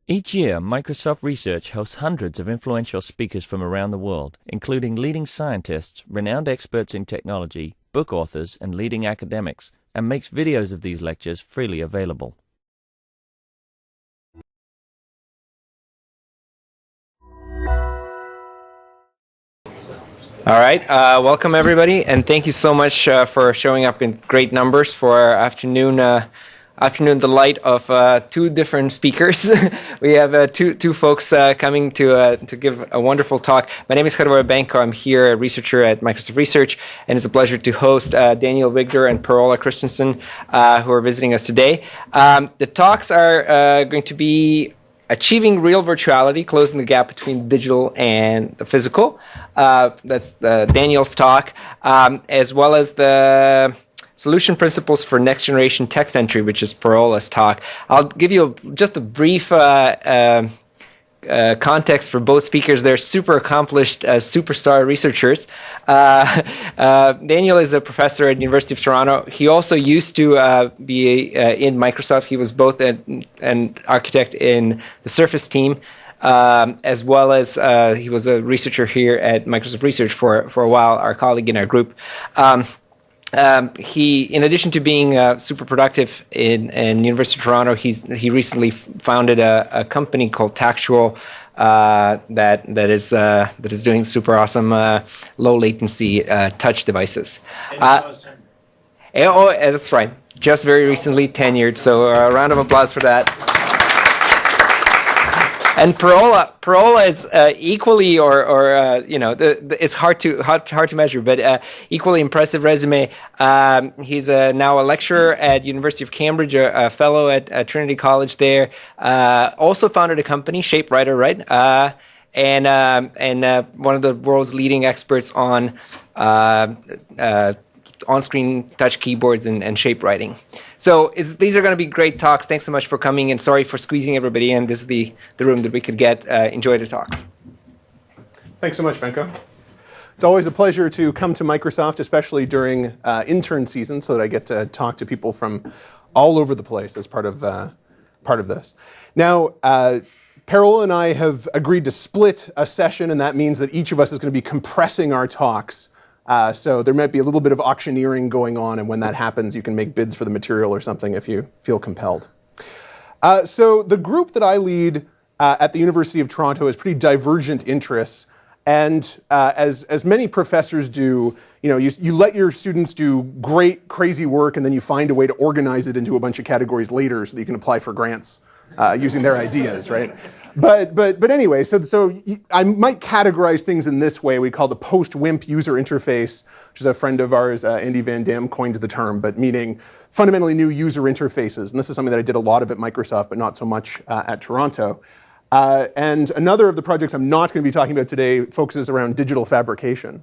Each year, Microsoft Research hosts hundreds of influential speakers from around the world, including leading scientists, renowned experts in technology, book authors, and leading academics, and makes videos of these lectures freely available. All right, welcome everybody, and thank you so much for showing up in great numbers for our afternoon delight of two different speakers. We have two folks coming to give a wonderful talk. My name is Wigdor As. I'm here, a researcher at Microsoft Research, and it's a pleasure to host Daniel Wigdor and Ola Kristensson, who are visiting us today. The talks are going to be Achieving Real Virtuality, Closing the Gap Between Digital and the Physical. That's Daniel's talk, as well as the Solution Principles for Next Generation Text Entry, which is Ola's talk. I'll give you just a brief context for both speakers. They're super accomplished superstar researchers. Daniel is a professor at University of Toronto. He also used to be in Microsoft. He was both an architect in the Surface team, as well as he was a researcher here at Microsoft Research for a while, our colleague in our group. He, in addition to being super productive in University of Toronto, he recently founded a company called Tactual that is doing super awesome low latency touch devices. That's right. Just very recently tenured. So a round of applause for that. And Ola is equally, it's hard to measure, but equally impressive resume. He's now a lecturer at University of Cambridge, a fellow at Trinity College there. Also founded a company, ShapeWriter, right? And one of the world's leading experts on on-screen touch keyboards and shape writing. So these are going to be great talks. Thanks so much for coming, and sorry for squeezing everybody in. This is the room that we could get. Enjoy the talks. Thanks so much, Benko. It's always a pleasure to come to Microsoft, especially during intern season, so that I get to talk to people from all over the place as part of this. Now, Ola and I have agreed to split a session, and that means that each of us is going to be compressing our talks. So there might be a little bit of auctioneering going on, and when that happens, you can make bids for the material or something if you feel compelled. So the group that I lead at the University of Toronto has pretty divergent interests, and as many professors do, you let your students do great, crazy work, and then you find a way to organize it into a bunch of categories later so that you can apply for grants using their ideas, right? But anyway, so I might categorize things in this way. We call the post-WIMP user interface, which is a friend of ours, Andy Van Dam, coined the term, but meaning fundamentally new user interfaces. And this is something that I did a lot of at Microsoft, but not so much at Toronto. And another of the projects I'm not going to be talking about today focuses around digital fabrication.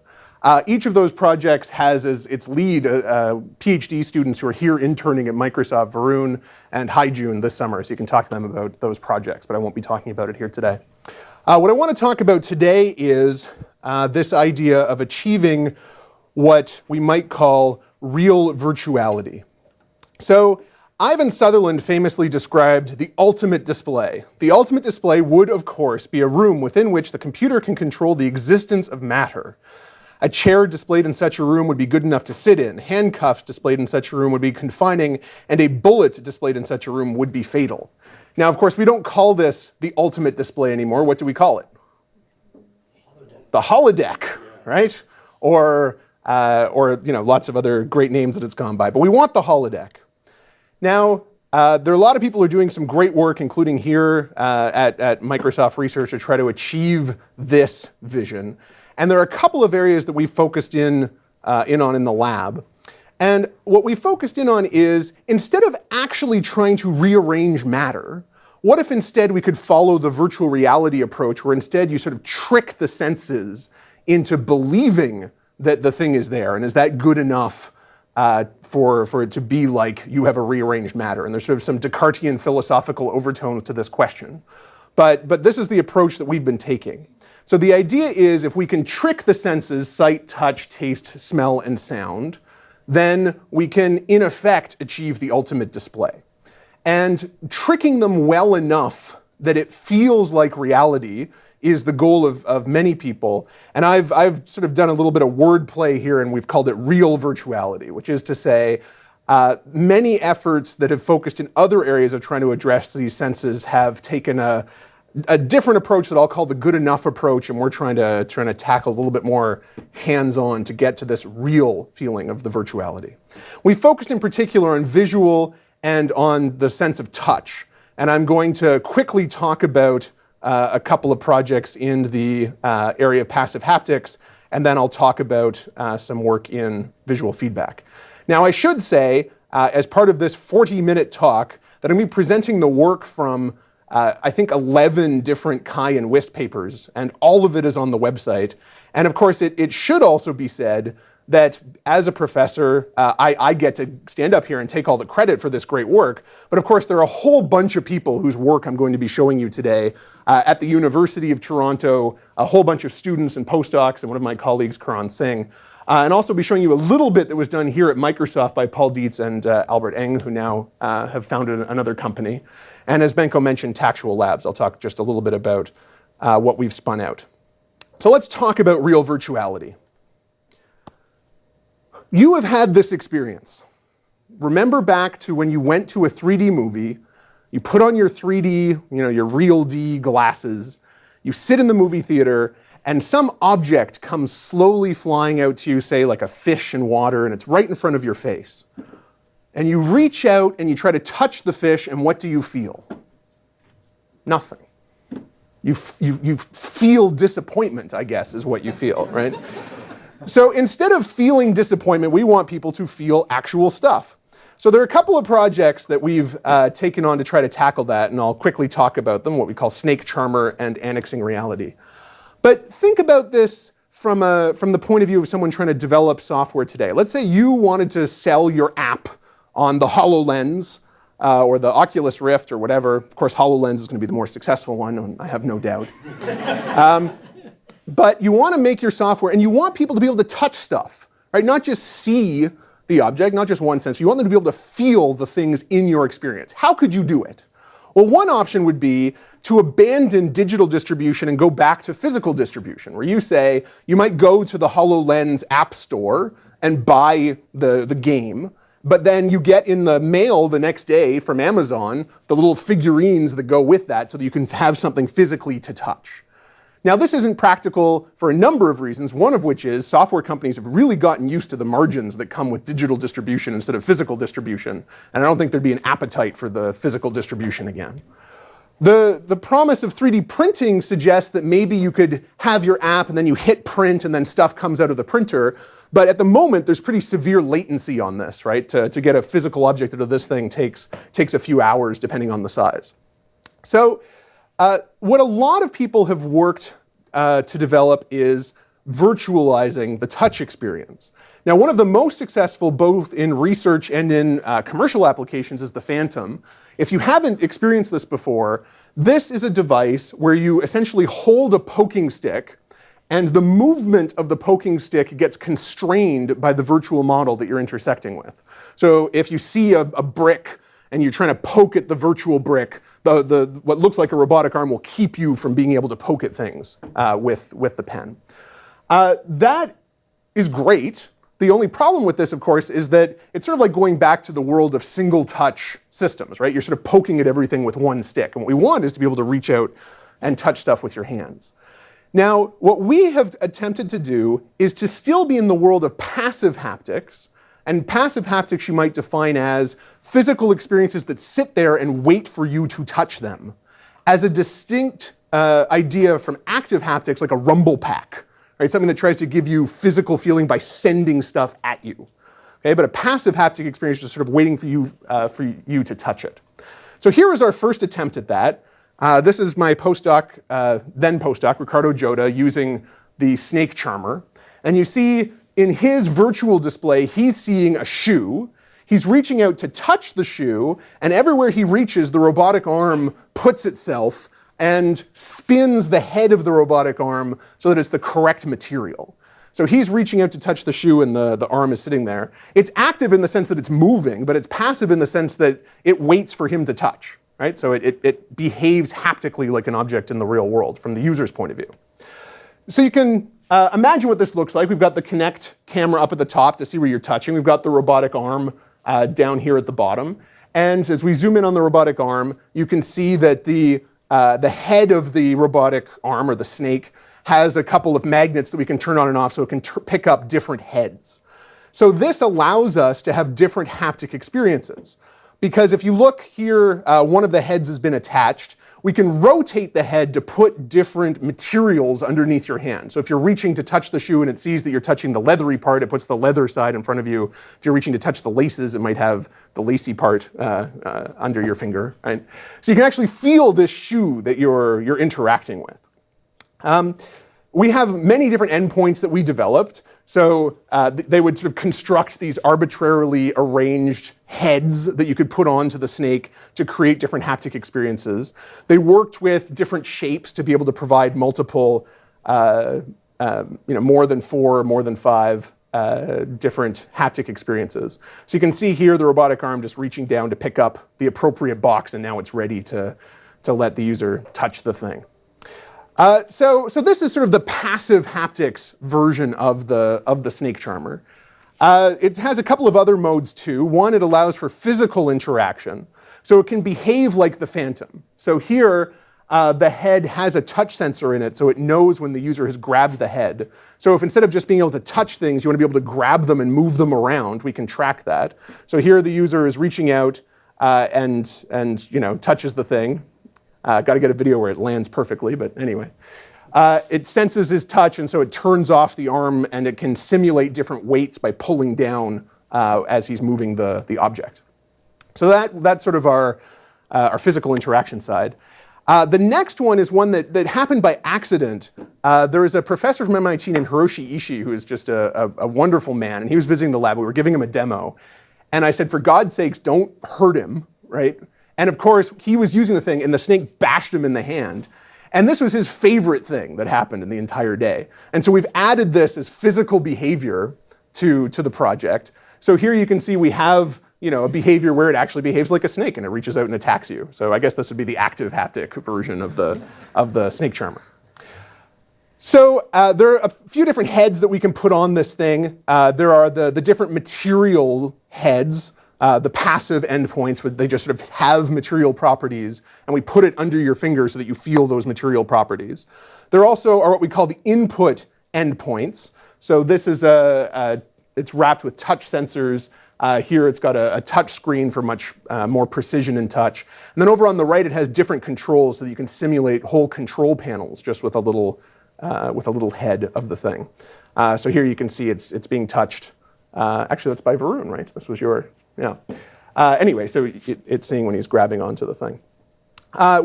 Each of those projects has as its lead PhD students who are here interning at Microsoft, Varun and Haijun this summer, so you can talk to them about those projects, but I won't be talking about it here today. What I want to talk about today is this idea of achieving what we might call real virtuality. So Ivan Sutherland famously described the ultimate display. The ultimate display would, of course, be a room within which the computer can control the existence of matter. A chair displayed in such a room would be good enough to sit in. Handcuffs displayed in such a room would be confining, and a bullet displayed in such a room would be fatal. Now, of course, we don't call this the ultimate display anymore. What do we call it? The holodeck, right? Or lots of other great names that it's gone by. But we want the holodeck. Now, there are a lot of people who are doing some great work, including here at Microsoft Research, to try to achieve this vision. And there are a couple of areas that we've focused in on in the lab. And what we focused in on is, instead of actually trying to rearrange matter, what if instead we could follow the virtual reality approach, where instead you sort of trick the senses into believing that the thing is there, and is that good enough for it to be like you have a rearranged matter? And there's sort of some Descartesian philosophical overtones to this question. But this is the approach that we've been taking. So the idea is, if we can trick the senses, sight, touch, taste, smell, and sound, then we can, in effect, achieve the ultimate display. And tricking them well enough that it feels like reality is the goal of many people. And I've sort of done a little bit of wordplay here, and we've called it real virtuality, which is to say many efforts that have focused in other areas of trying to address these senses have taken a different approach that I'll call the good enough approach, and we're trying to tackle a little bit more hands-on to get to this real feeling of the virtuality. We focused in particular on visual and on the sense of touch, and I'm going to quickly talk about a couple of projects in the area of passive haptics, and then I'll talk about some work in visual feedback. Now, I should say, as part of this 40-minute talk, that I'm going to be presenting the work from I think 11 different Chi and Wist papers, and all of it is on the website. And of course, it should also be said that as a professor, I get to stand up here and take all the credit for this great work. But of course, there are a whole bunch of people whose work I'm going to be showing you today at the University of Toronto, a whole bunch of students and postdocs, and one of my colleagues, Karan Singh. And also be showing you a little bit that was done here at Microsoft by Paul Dietz and Albert Eng, who now have founded another company. And as Benko mentioned, Tactual Labs. I'll talk just a little bit about what we've spun out. So let's talk about real virtuality. You have had this experience. Remember back to when you went to a 3D movie, you put on your 3D, your Real D glasses, you sit in the movie theater, and some object comes slowly flying out to you, say like a fish in water, and it's right in front of your face. And you reach out and you try to touch the fish, and what do you feel? Nothing. You feel disappointment, I guess, is what you feel, right? So instead of feeling disappointment, we want people to feel actual stuff. So there are a couple of projects that we've taken on to try to tackle that, and I'll quickly talk about them, what we call Snake Charmer and Annexing Reality. But think about this from the point of view of someone trying to develop software today. Let's say you wanted to sell your app on the HoloLens or the Oculus Rift or whatever. Of course, HoloLens is going to be the more successful one, I have no doubt. But you want to make your software, and you want people to be able to touch stuff, right? Not just see the object, not just one sense. You want them to be able to feel the things in your experience. How could you do it? Well, one option would be to abandon digital distribution and go back to physical distribution, where you say you might go to the HoloLens app store and buy the game, but then you get in the mail the next day from Amazon the little figurines that go with that so that you can have something physically to touch. Now, this isn't practical for a number of reasons, one of which is software companies have really gotten used to the margins that come with digital distribution instead of physical distribution, and I don't think there'd be an appetite for the physical distribution again. The promise of 3D printing suggests that maybe you could have your app and then you hit print and then stuff comes out of the printer, but at the moment there's pretty severe latency on this, right? To get a physical object out of this thing takes a few hours depending on the size. So what a lot of people have worked to develop is virtualizing the touch experience. Now, one of the most successful, both in research and in commercial applications, is the Phantom. If you haven't experienced this before, this is a device where you essentially hold a poking stick, and the movement of the poking stick gets constrained by the virtual model that you're intersecting with. So if you see a brick and you're trying to poke at the virtual brick, what looks like a robotic arm will keep you from being able to poke at things with the pen. That is great. The only problem with this, of course, is that it's sort of like going back to the world of single-touch systems, right? You're sort of poking at everything with one stick. And what we want is to be able to reach out and touch stuff with your hands. Now, what we have attempted to do is to still be in the world of passive haptics. And passive haptics you might define as physical experiences that sit there and wait for you to touch them, as a distinct idea from active haptics, like a rumble pack. Right, something that tries to give you physical feeling by sending stuff at you. Okay, but a passive haptic experience is just sort of waiting for you to touch it. So here is our first attempt at that. This is my postdoc, then postdoc, Ricardo Jota, using the Snake Charmer. And you see in his virtual display, he's seeing a shoe. He's reaching out to touch the shoe, and everywhere he reaches, the robotic arm puts itself and spins the head of the robotic arm so that it's the correct material. So he's reaching out to touch the shoe and the arm is sitting there. It's active in the sense that it's moving, but it's passive in the sense that it waits for him to touch. right? So it behaves haptically like an object in the real world from the user's point of view. So you can imagine what this looks like. We've got the Kinect camera up at the top to see where you're touching. We've got the robotic arm down here at the bottom. And as we zoom in on the robotic arm, you can see that the head of the robotic arm, or the snake, has a couple of magnets that we can turn on and off so it can pick up different heads. So this allows us to have different haptic experiences. Because if you look here, one of the heads has been attached. We can rotate the head to put different materials underneath your hand. So if you're reaching to touch the shoe and it sees that you're touching the leathery part, it puts the leather side in front of you. If you're reaching to touch the laces, it might have the lacy part under your finger, right? So you can actually feel this shoe that you're interacting with. We have many different endpoints that we developed. So they would sort of construct these arbitrarily arranged heads that you could put onto the snake to create different haptic experiences. They worked with different shapes to be able to provide multiple, more than 4, more than 5 different haptic experiences. So you can see here the robotic arm just reaching down to pick up the appropriate box, and now it's ready to let the user touch the thing. So this is sort of the passive haptics version of the snake charmer. It has a couple of other modes too. One, it allows for physical interaction. So it can behave like the Phantom. So here, the head has a touch sensor in it, so it knows when the user has grabbed the head. So if instead of just being able to touch things, you want to be able to grab them and move them around, we can track that. So here the user is reaching out and touches the thing. Got to get a video where it lands perfectly, but anyway. It senses his touch, and so it turns off the arm, and it can simulate different weights by pulling down as he's moving the object. So that's sort of our physical interaction side. The next one is one that happened by accident. There is a professor from MIT named Hiroshi Ishii, who is just a wonderful man, and he was visiting the lab. We were giving him a demo, and I said, for God's sakes, don't hurt him, right? And of course, he was using the thing, and the snake bashed him in the hand. And this was his favorite thing that happened in the entire day. And so we've added this as physical behavior to the project. So here you can see we have a behavior where it actually behaves like a snake, and it reaches out and attacks you. So I guess this would be the active haptic version of the snake charmer. So there are a few different heads that we can put on this thing. There are the different material heads. The passive endpoints, they just sort of have material properties, and we put it under your finger so that you feel those material properties. There also are what we call the input endpoints. So this is it's wrapped with touch sensors. Here it's got a touch screen for much more precision in touch. And then over on the right, it has different controls so that you can simulate whole control panels just with a little head of the thing. So here you can see it's being touched. Actually, that's by Varun, right? This was your. Yeah. Anyway, so it's seeing when he's grabbing onto the thing.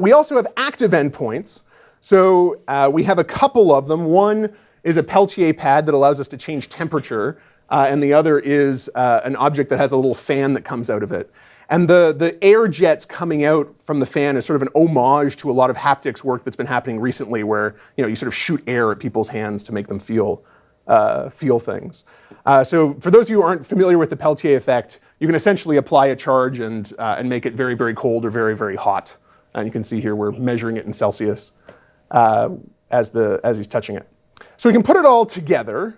We also have active endpoints. So we have a couple of them. One is a Peltier pad that allows us to change temperature, and the other is an object that has a little fan that comes out of it. And the air jets coming out from the fan is sort of an homage to a lot of haptics work that's been happening recently, where you sort of shoot air at people's hands to make them feel things. So for those of you who aren't familiar with the Peltier effect, you can essentially apply a charge and make it very, very cold or very, very hot. And you can see here we're measuring it in Celsius as he's touching it. So we can put it all together.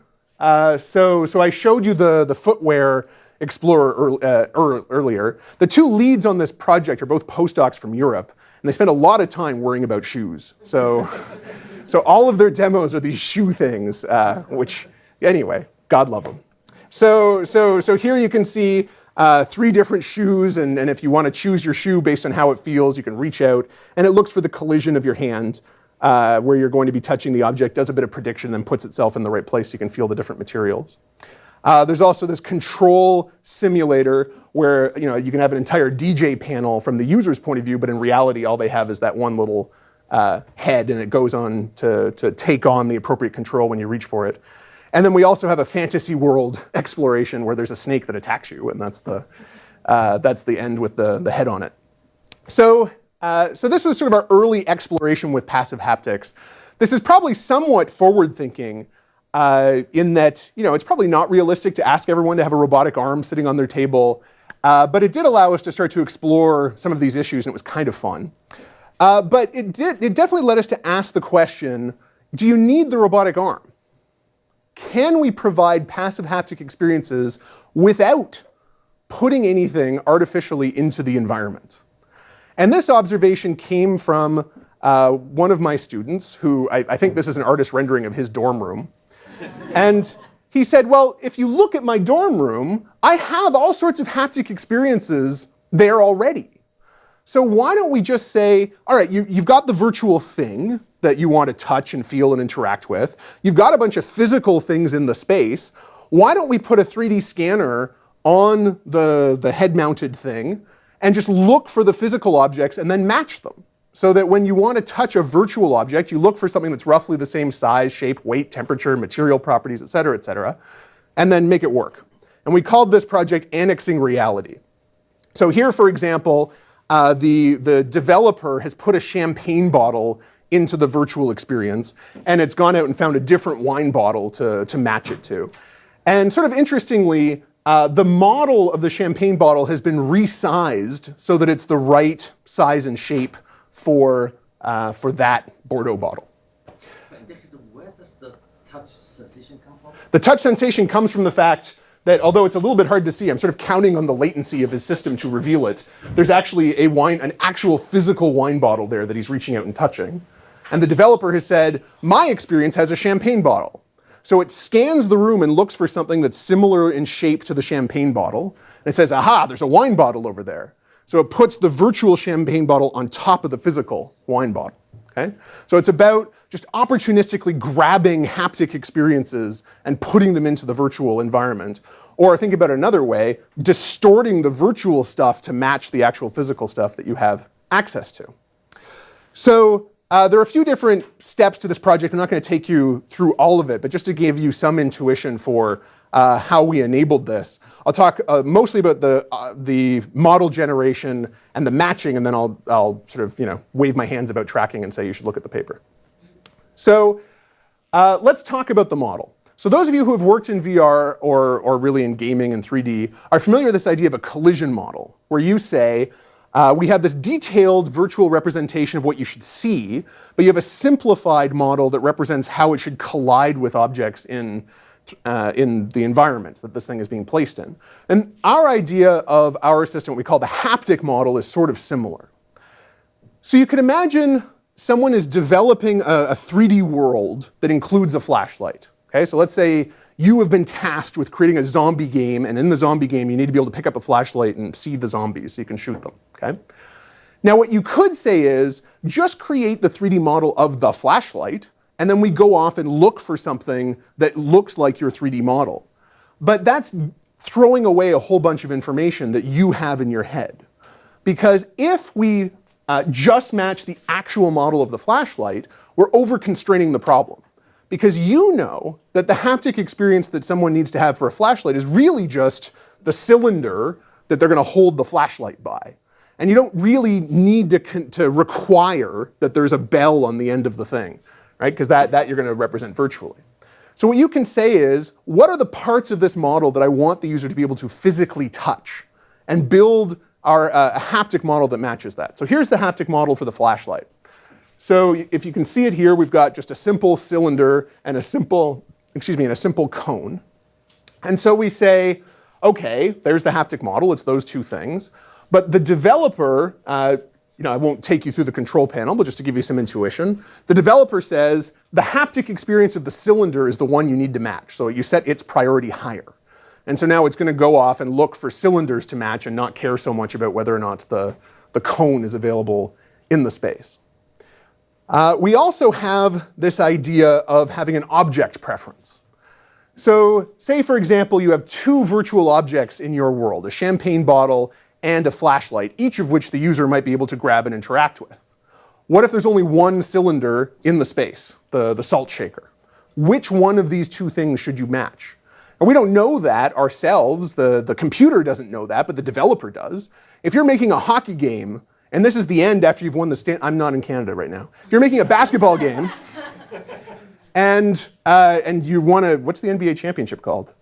So I showed you the footwear explorer earlier. The two leads on this project are both postdocs from Europe, and they spend a lot of time worrying about shoes. So all of their demos are these shoe things, which, anyway, God love them. So here you can see 3 different shoes, and if you want to choose your shoe based on how it feels, you can reach out, and it looks for the collision of your hand where you're going to be touching the object, does a bit of prediction, then puts itself in the right place so you can feel the different materials. There's also this control simulator where you can have an entire DJ panel from the user's point of view, but in reality all they have is that one little head, and it goes on to take on the appropriate control when you reach for it. And then we also have a fantasy world exploration where there's a snake that attacks you, and that's the end with the head on it. So this was sort of our early exploration with passive haptics. This is probably somewhat forward-thinking in that it's probably not realistic to ask everyone to have a robotic arm sitting on their table But it did allow us to start to explore some of these issues, and it was kind of fun. But it definitely led us to ask the question, do you need the robotic arm? Can we provide passive haptic experiences without putting anything artificially into the environment? And this observation came from one of my students, who I think this is an artist rendering of his dorm room. And he said, well, if you look at my dorm room, I have all sorts of haptic experiences there already. So why don't we just say, all right, you've got the virtual thing that you want to touch and feel and interact with. You've got a bunch of physical things in the space. Why don't we put a 3D scanner on the head-mounted thing and just look for the physical objects and then match them? So that when you want to touch a virtual object, you look for something that's roughly the same size, shape, weight, temperature, material properties, et cetera, and then make it work. And we called this project Annexing Reality. So here, for example, the developer has put a champagne bottle into the virtual experience, and it's gone out and found a different wine bottle to match it to. And sort of interestingly, the model of the champagne bottle has been resized so that it's the right size and shape for that Bordeaux bottle. Where does the touch sensation come from? The touch sensation comes from the fact that, although it's a little bit hard to see, I'm sort of counting on the latency of his system to reveal it. There's actually an actual physical wine bottle there that he's reaching out and touching. And the developer has said, my experience has a champagne bottle. So it scans the room and looks for something that's similar in shape to the champagne bottle. And it says, aha, there's a wine bottle over there. So it puts the virtual champagne bottle on top of the physical wine bottle. Okay? So it's about just opportunistically grabbing haptic experiences and putting them into the virtual environment. Or think about it another way, distorting the virtual stuff to match the actual physical stuff that you have access to. So there are a few different steps to this project. I'm not going to take you through all of it, but just to give you some intuition for how we enabled this. I'll talk mostly about the model generation and the matching, and then I'll sort of wave my hands about tracking and say you should look at the paper. So let's talk about the model. So those of you who have worked in VR or really in gaming and 3D are familiar with this idea of a collision model, where you say, we have this detailed virtual representation of what you should see, but you have a simplified model that represents how it should collide with objects in the environment that this thing is being placed in. And our idea of our system, what we call the haptic model, is sort of similar. So you can imagine someone is developing a 3D world that includes a flashlight. Okay, so let's say you have been tasked with creating a zombie game, and in the zombie game you need to be able to pick up a flashlight and see the zombies so you can shoot them. Okay? Now what you could say is, just create the 3D model of the flashlight, and then we go off and look for something that looks like your 3D model. But that's throwing away a whole bunch of information that you have in your head. Because if we just match the actual model of the flashlight, we're over-constraining the problem. Because you know that the haptic experience that someone needs to have for a flashlight is really just the cylinder that they're going to hold the flashlight by. And you don't really need to require that there's a bell on the end of the thing, right? Because that you're going to represent virtually. So what you can say is, what are the parts of this model that I want the user to be able to physically touch? And build a haptic model that matches that. So here's the haptic model for the flashlight. So if you can see it here, we've got just a simple cylinder and a simple cone. And so we say, okay, there's the haptic model. It's those two things. But the developer, I won't take you through the control panel, but just to give you some intuition, the developer says the haptic experience of the cylinder is the one you need to match. So you set its priority higher. And so now it's going to go off and look for cylinders to match and not care so much about whether or not the cone is available in the space. We also have this idea of having an object preference. So say, for example, you have two virtual objects in your world, a champagne bottle and a flashlight, each of which the user might be able to grab and interact with. What if there's only one cylinder in the space, the salt shaker? Which one of these two things should you match? And we don't know that ourselves. The computer doesn't know that, but the developer does. If you're making a hockey game, and this is the end after you've won the I'm not in Canada right now. If you're making a basketball game, and you won what's the NBA championship called?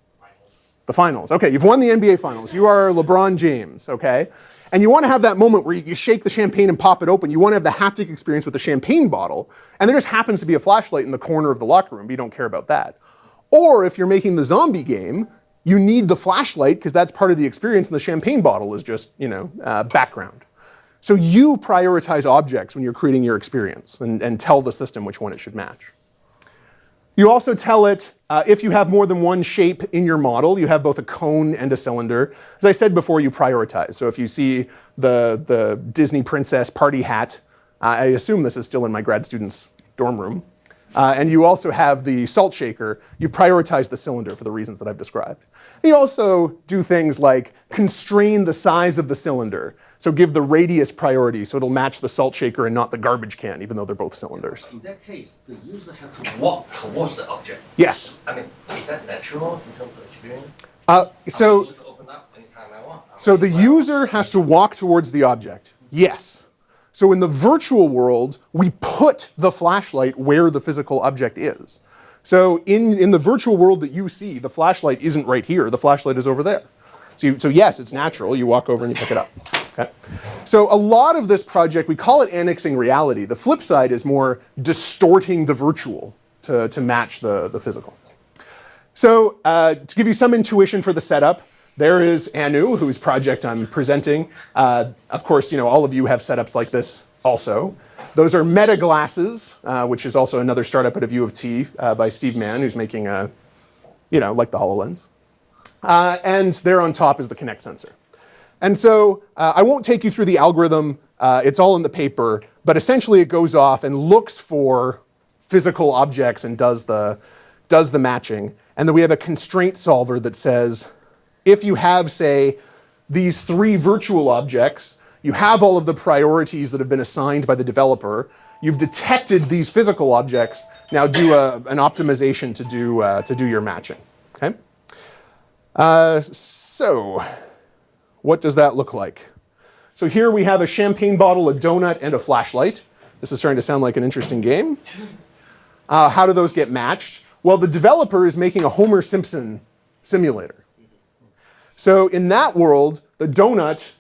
The finals. Okay, you've won the NBA finals. You are LeBron James, okay? And you want to have that moment where you shake the champagne and pop it open. You want to have the haptic experience with the champagne bottle. And there just happens to be a flashlight in the corner of the locker room, but you don't care about that. Or if you're making the zombie game, you need the flashlight because that's part of the experience and the champagne bottle is just, background. So you prioritize objects when you're creating your experience and tell the system which one it should match. You also tell it, if you have more than one shape in your model, you have both a cone and a cylinder. As I said before, you prioritize. So if you see the Disney princess party hat, I assume this is still in my grad student's dorm room, and you also have the salt shaker, you prioritize the cylinder for the reasons that I've described. And you also do things like constrain the size of the cylinder. So give the radius priority so it'll match the salt shaker and not the garbage can, even though they're both cylinders. In that case, the user has to walk towards the object. Yes. I mean, is that natural in terms of experience? So I'm able to open up anytime I want. So the user has to walk towards the object. Yes. So in the virtual world, we put the flashlight where the physical object is. So in the virtual world that you see, the flashlight isn't right here. The flashlight is over there. So yes, it's natural. You walk over and you pick it up. Okay. So a lot of this project, we call it annexing reality. The flip side is more distorting the virtual to match the physical. So to give you some intuition for the setup, there is Anu, whose project I'm presenting. Of course, all of you have setups like this also. Those are Meta glasses, which is also another startup at a U of T by Steve Mann, who's making like the HoloLens. And there on top is the Kinect sensor. And so I won't take you through the algorithm. It's all in the paper. But essentially, it goes off and looks for physical objects and does the matching. And then we have a constraint solver that says, if you have, say, these 3 virtual objects, you have all of the priorities that have been assigned by the developer. You've detected these physical objects. Now do an optimization to do your matching. Okay. So what does that look like? So here we have a champagne bottle, a donut, and a flashlight. This is starting to sound like an interesting game. How do those get matched? Well, the developer is making a Homer Simpson simulator. So in that world, the donut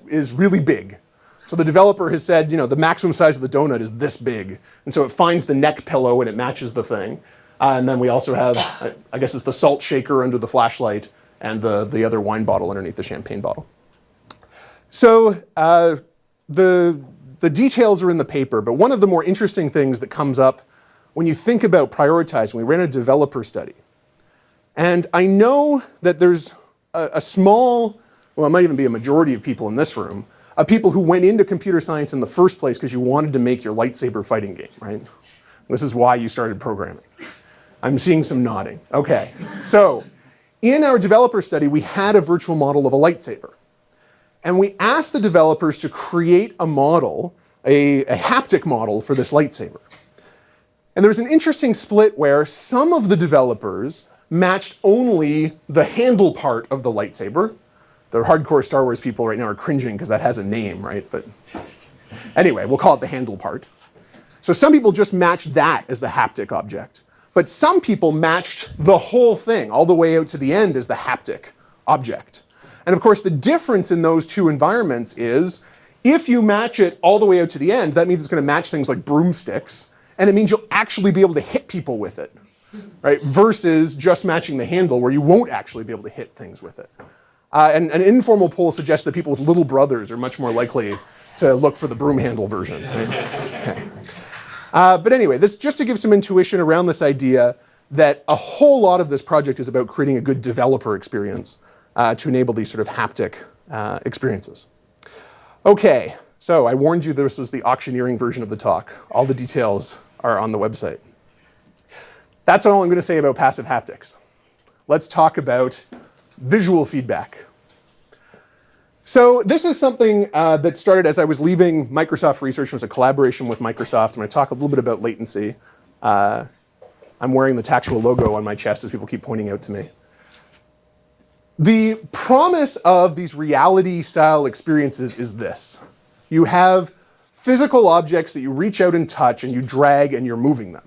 is really big. So the developer has said, the maximum size of the donut is this big. And so it finds the neck pillow and it matches the thing. And then we also have, I guess it's the salt shaker under the flashlight and the other wine bottle underneath the champagne bottle. So the details are in the paper, but one of the more interesting things that comes up when you think about prioritizing, we ran a developer study. And I know that there's a small, well, it might even be a majority of people in this room, of people who went into computer science in the first place because you wanted to make your lightsaber fighting game, right? This is why you started programming. I'm seeing some nodding. Okay, so in our developer study, we had a virtual model of a lightsaber. And we asked the developers to create a model, a haptic model for this lightsaber. And there was an interesting split where some of the developers matched only the handle part of the lightsaber. The hardcore Star Wars people right now are cringing because that has a name, right? But anyway, we'll call it the handle part. So some people just matched that as the haptic object. But some people matched the whole thing all the way out to the end as the haptic object. And of course, the difference in those two environments is if you match it all the way out to the end, that means it's going to match things like broomsticks. And it means you'll actually be able to hit people with it, right? Versus just matching the handle where you won't actually be able to hit things with it. And an informal poll suggests that people with little brothers are much more likely to look for the broom handle version. Right? Okay. But anyway, this just to give some intuition around this idea that a whole lot of this project is about creating a good developer experience to enable these sort of haptic experiences. Okay, so I warned you this was the auctioneering version of the talk. All the details are on the website. That's all I'm going to say about passive haptics. Let's talk about visual feedback. So this is something that started as I was leaving Microsoft Research. It was a collaboration with Microsoft. I'm going to talk a little bit about latency. I'm wearing the Tactual logo on my chest as people keep pointing out to me. The promise of these reality-style experiences is this. You have physical objects that you reach out and touch, and you drag, and you're moving them.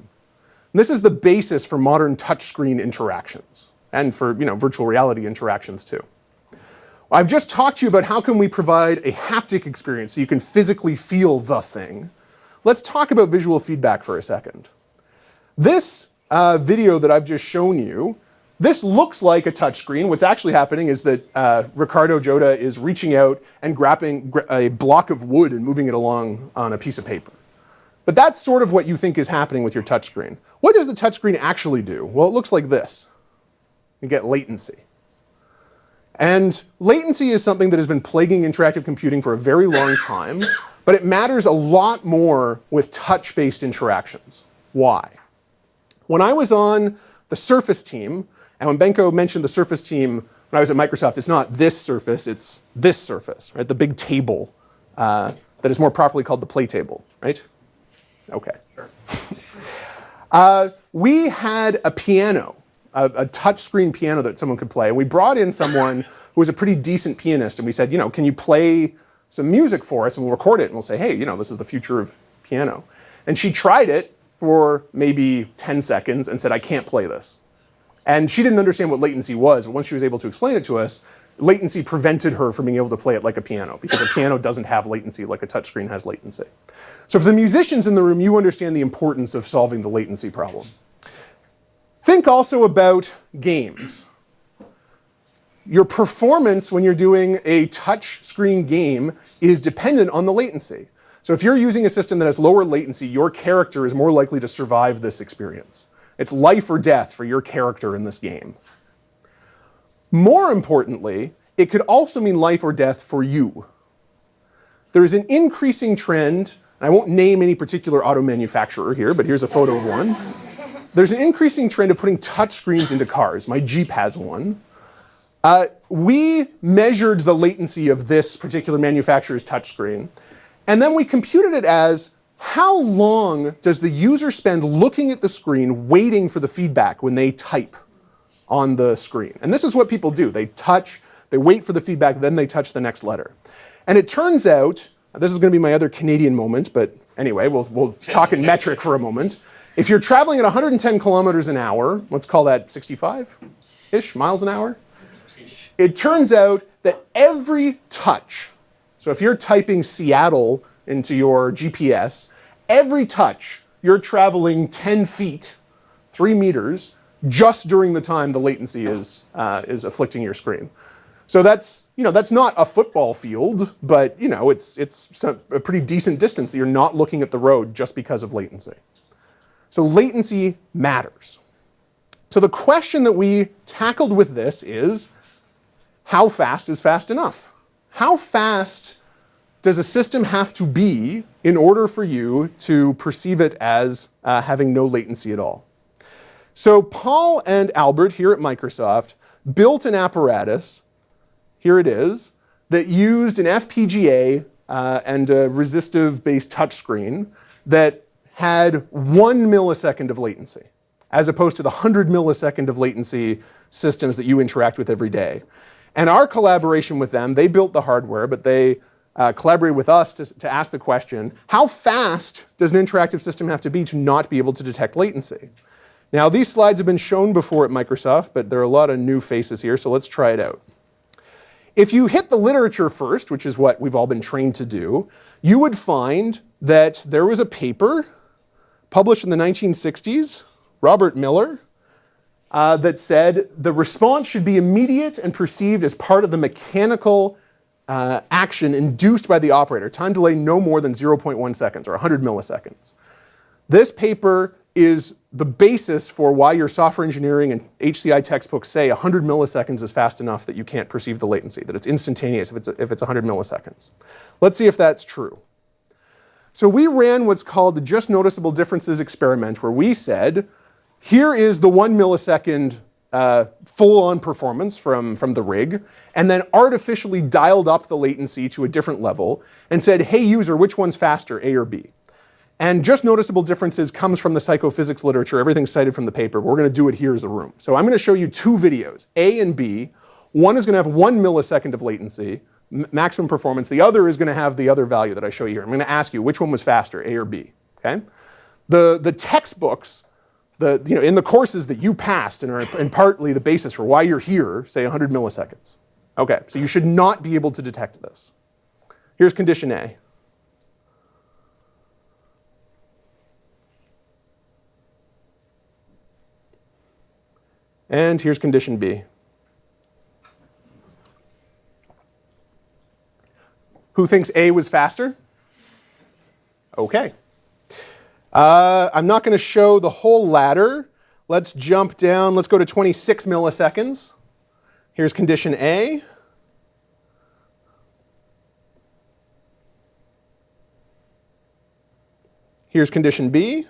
And this is the basis for modern touchscreen interactions. and for virtual reality interactions too. I've just talked to you about how can we provide a haptic experience so you can physically feel the thing. Let's talk about visual feedback for a second. This video that I've just shown you, this looks like a touchscreen. What's actually happening is that Ricardo Jota is reaching out and grabbing a block of wood and moving it along on a piece of paper. But that's sort of what you think is happening with your touchscreen. What does the touchscreen actually do? Well, it looks like this. You get latency. And latency is something that has been plaguing interactive computing for a very long time, but it matters a lot more with touch-based interactions. Why? When I was on the Surface team, and when Benko mentioned the Surface team when I was at Microsoft, it's not this Surface, it's this Surface, right? The big table that is more properly called the play table, right? Okay. Sure. We had a piano, a touchscreen piano that someone could play. And we brought in someone who was a pretty decent pianist, and we said, can you play some music for us? And we'll record it, and we'll say, hey, this is the future of piano. And she tried it for maybe 10 seconds and said, I can't play this. And she didn't understand what latency was, but once she was able to explain it to us, latency prevented her from being able to play it like a piano, because a piano doesn't have latency like a touchscreen has latency. So for the musicians in the room, you understand the importance of solving the latency problem. Think also about games. Your performance when you're doing a touchscreen game is dependent on the latency. So if you're using a system that has lower latency, your character is more likely to survive this experience. It's life or death for your character in this game. More importantly, it could also mean life or death for you. There is an increasing trend, I won't name any particular auto manufacturer here, but here's a photo of one. There's an increasing trend of putting touchscreens into cars. My Jeep has one. We measured the latency of this particular manufacturer's touchscreen, and then we computed it as how long does the user spend looking at the screen waiting for the feedback when they type on the screen. And this is what people do. They touch, they wait for the feedback, then they touch the next letter. And it turns out, this is going to be my other Canadian moment, but anyway, we'll talk in metric for a moment. If you're traveling at 110 kilometers an hour, let's call that 65-ish miles an hour, it turns out that every touch, so if you're typing Seattle into your GPS, every touch, you're traveling 10 feet, 3 meters, just during the time the latency is afflicting your screen. So that's not a football field, but it's a pretty decent distance that you're not looking at the road just because of latency. So latency matters. So the question that we tackled with this is, how fast is fast enough? How fast does a system have to be in order for you to perceive it as having no latency at all? So Paul and Albert here at Microsoft built an apparatus, here it is, that used an FPGA and a resistive-based touchscreen that had 1 millisecond of latency, as opposed to the 100 millisecond of latency systems that you interact with every day. And our collaboration with them, they built the hardware, but they collaborated with us to ask the question, how fast does an interactive system have to be to not be able to detect latency? Now, these slides have been shown before at Microsoft, but there are a lot of new faces here, so let's try it out. If you hit the literature first, which is what we've all been trained to do, you would find that there was a paper published in the 1960s, Robert Miller, that said the response should be immediate and perceived as part of the mechanical action induced by the operator. Time delay no more than 0.1 seconds or 100 milliseconds. This paper is the basis for why your software engineering and HCI textbooks say 100 milliseconds is fast enough that you can't perceive the latency, that it's instantaneous if it's 100 milliseconds. Let's see if that's true. So we ran what's called the Just Noticeable Differences experiment, where we said, here is the 1 millisecond full-on performance from the rig, and then artificially dialed up the latency to a different level and said, hey user, which one's faster, A or B? And Just Noticeable Differences comes from the psychophysics literature, everything's cited from the paper. We're going to do it here as a room. So I'm going to show you two videos, A and B. One is going to have 1 millisecond of latency, maximum performance. The other is going to have the other value that I show you here. I'm going to ask you which one was faster, A or B. Okay? The textbooks in the courses that you passed and are and partly the basis for why you're here, say 100 milliseconds. Okay, so you should not be able to detect this. Here's condition A. And here's condition B. Who thinks A was faster? Okay. I'm not going to show the whole ladder. Let's jump down. Let's go to 26 milliseconds. Here's condition A. Here's condition B.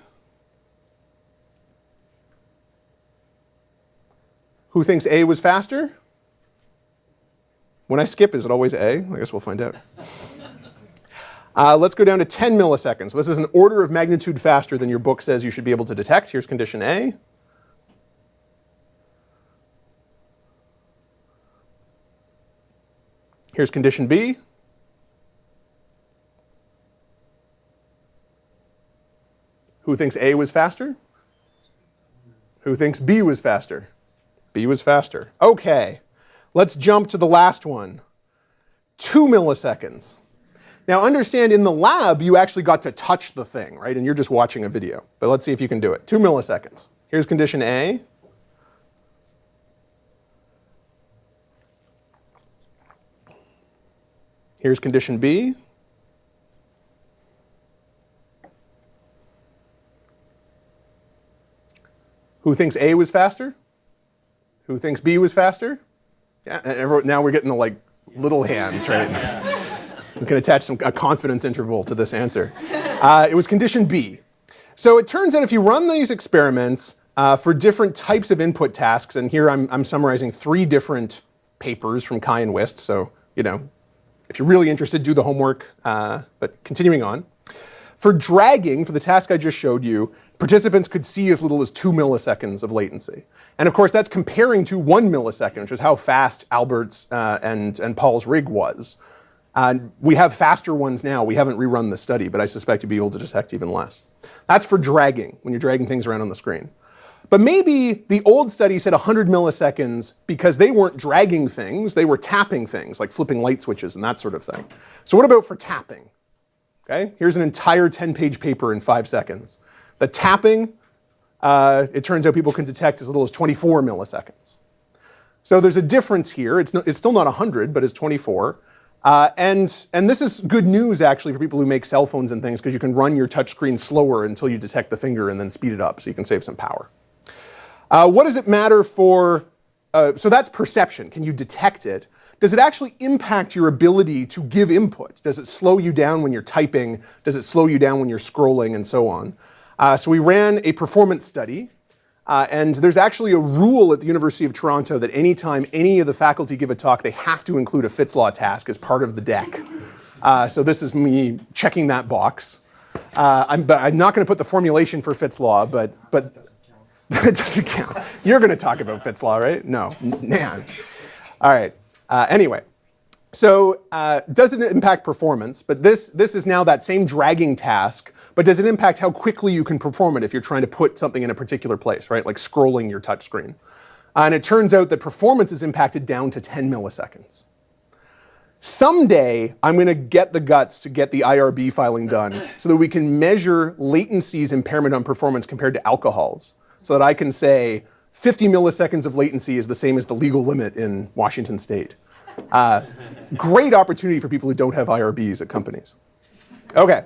Who thinks A was faster? When I skip, is it always A? I guess we'll find out. Let's go down to 10 milliseconds. So this is an order of magnitude faster than your book says you should be able to detect. Here's condition A. Here's condition B. Who thinks A was faster? Who thinks B was faster? B was faster. Okay, let's jump to the last one. 2 milliseconds. Now understand, in the lab, you actually got to touch the thing, right? And you're just watching a video. But let's see if you can do it. 2 milliseconds. Here's condition A. Here's condition B. Who thinks A was faster? Who thinks B was faster? Yeah, and everyone, now we're getting the like little hands, right? We can attach a confidence interval to this answer. It was condition B. So it turns out if you run these experiments for different types of input tasks, and here I'm summarizing 3 different papers from Kai and Wist, so if you're really interested, do the homework, but continuing on. For dragging, for the task I just showed you, participants could see as little as 2 milliseconds of latency. And of course, that's comparing to 1 millisecond, which is how fast Albert's and Paul's rig was. We have faster ones now. We haven't rerun the study, but I suspect you'd be able to detect even less. That's for dragging, when you're dragging things around on the screen. But maybe the old study said 100 milliseconds because they weren't dragging things, they were tapping things, like flipping light switches and that sort of thing. So what about for tapping? Okay, here's an entire 10-page paper in 5 seconds. The tapping, it turns out people can detect as little as 24 milliseconds. So there's a difference here. It's still not 100, but it's 24. And this is good news, actually, for people who make cell phones and things, because you can run your touchscreen slower until you detect the finger and then speed it up, so you can save some power. What does it matter for, so that's perception. Can you detect it? Does it actually impact your ability to give input? Does it slow you down when you're typing? Does it slow you down when you're scrolling and so on? So we ran a performance study. And there's actually a rule at the University of Toronto that anytime any of the faculty give a talk, they have to include a Fitz Law task as part of the deck. So this is me checking that box. I'm not going to put the formulation for Fitz Law, but it doesn't count. You're going to talk about Fitz Law, right? No, man. All right. Anyway, so does it impact performance? But this is now that same dragging task, but does it impact how quickly you can perform it if you're trying to put something in a particular place, right? Like scrolling your touch screen. And it turns out that performance is impacted down to 10 milliseconds. Someday, I'm going to get the guts to get the IRB filing done so that we can measure latency's impairment on performance compared to alcohols, so that I can say 50 milliseconds of latency is the same as the legal limit in Washington State. Great opportunity for people who don't have IRBs at companies. Okay,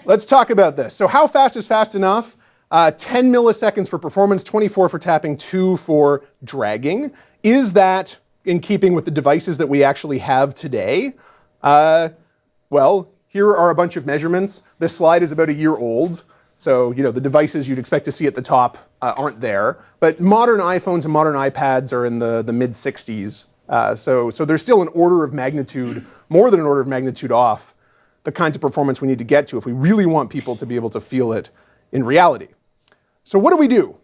let's talk about this. So how fast is fast enough? 10 milliseconds for performance, 24 for tapping, 2 for dragging. Is that in keeping with the devices that we actually have today? Well, here are a bunch of measurements. This slide is about a year old. So, the devices you'd expect to see at the top aren't there. But modern iPhones and modern iPads are in the mid-60s. So there's still an order of magnitude, more than an order of magnitude off the kinds of performance we need to get to if we really want people to be able to feel it in reality. So what do?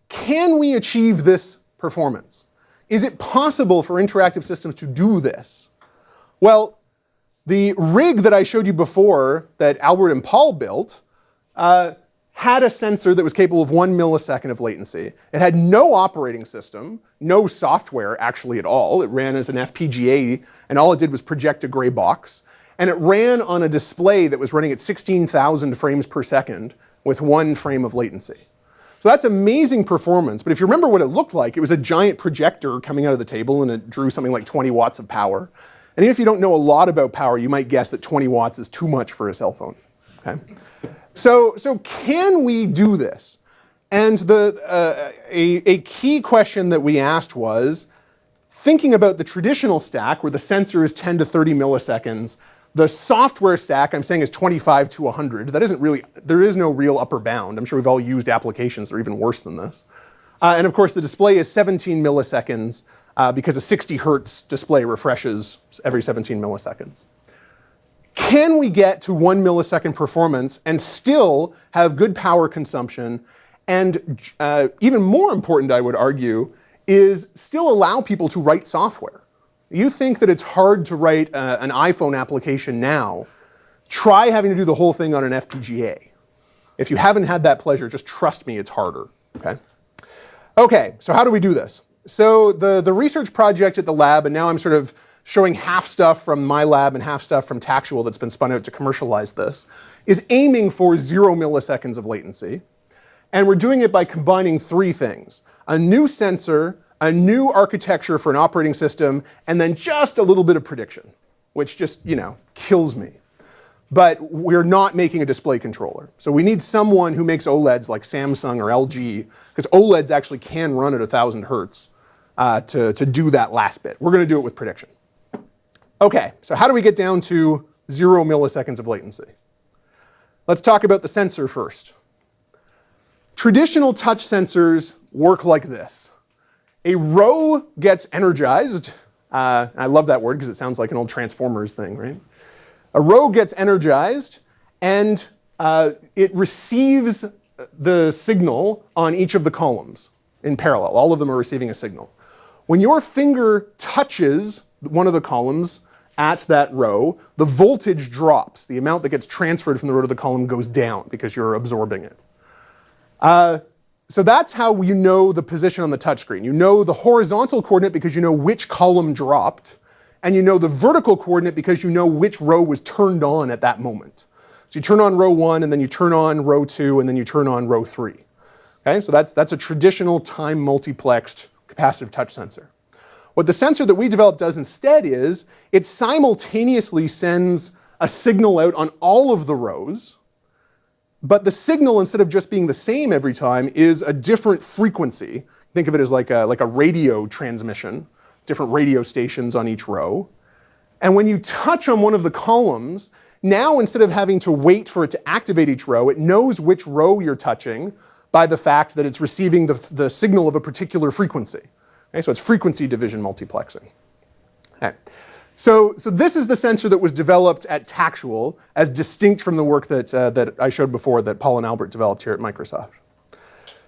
Can we achieve this performance? Is it possible for interactive systems to do this? Well, the rig that I showed you before that Albert and Paul built had a sensor that was capable of 1 millisecond of latency. It had no operating system, no software actually at all. It ran as an FPGA, and all it did was project a gray box. And it ran on a display that was running at 16,000 frames per second with 1 frame of latency. So that's amazing performance, but if you remember what it looked like, it was a giant projector coming out of the table, and it drew something like 20 watts of power. And even if you don't know a lot about power, you might guess that 20 watts is too much for a cell phone. Okay? So can we do this? And a key question that we asked was, thinking about the traditional stack where the sensor is 10 to 30 milliseconds, the software stack I'm saying is 25 to 100. That isn't really, there is no real upper bound. I'm sure we've all used applications that are even worse than this. And of course the display is 17 milliseconds because a 60 hertz display refreshes every 17 milliseconds. Can we get to 1 millisecond performance and still have good power consumption, and even more important, I would argue, is still allow people to write software? You think that it's hard to write an iPhone application now, try having to do the whole thing on an FPGA. If you haven't had that pleasure, just trust me, it's harder, okay? Okay, so how do we do this? So the research project at the lab, and now I'm sort of showing half stuff from my lab and half stuff from Tactual that's been spun out to commercialize this, is aiming for 0 milliseconds of latency. And we're doing it by combining 3 things: a new sensor, a new architecture for an operating system, and then just a little bit of prediction, which just, kills me. But we're not making a display controller. So we need someone who makes OLEDs like Samsung or LG, because OLEDs actually can run at 1,000 hertz to do that last bit. We're going to do it with prediction. Okay, so how do we get down to 0 milliseconds of latency? Let's talk about the sensor first. Traditional touch sensors work like this. A row gets energized. I love that word because it sounds like an old Transformers thing, right? A row gets energized, and it receives the signal on each of the columns in parallel. All of them are receiving a signal. When your finger touches one of the columns at that row, the voltage drops. The amount that gets transferred from the row to the column goes down because you're absorbing it. So that's how you know the position on the touchscreen. You know the horizontal coordinate because you know which column dropped, and you know the vertical coordinate because you know which row was turned on at that moment. So you turn on row 1, and then you turn on row 2, and then you turn on row 3. Okay, so that's a traditional time multiplexed capacitive touch sensor. What the sensor that we developed does instead is it simultaneously sends a signal out on all of the rows, but the signal, instead of just being the same every time, is a different frequency. Think of it as like a radio transmission, different radio stations on each row. And when you touch on one of the columns, now instead of having to wait for it to activate each row, it knows which row you're touching by the fact that it's receiving the signal of a particular frequency. Okay, so it's frequency division multiplexing. Okay. So this is the sensor that was developed at Tactual as distinct from the work that I showed before that Paul and Albert developed here at Microsoft.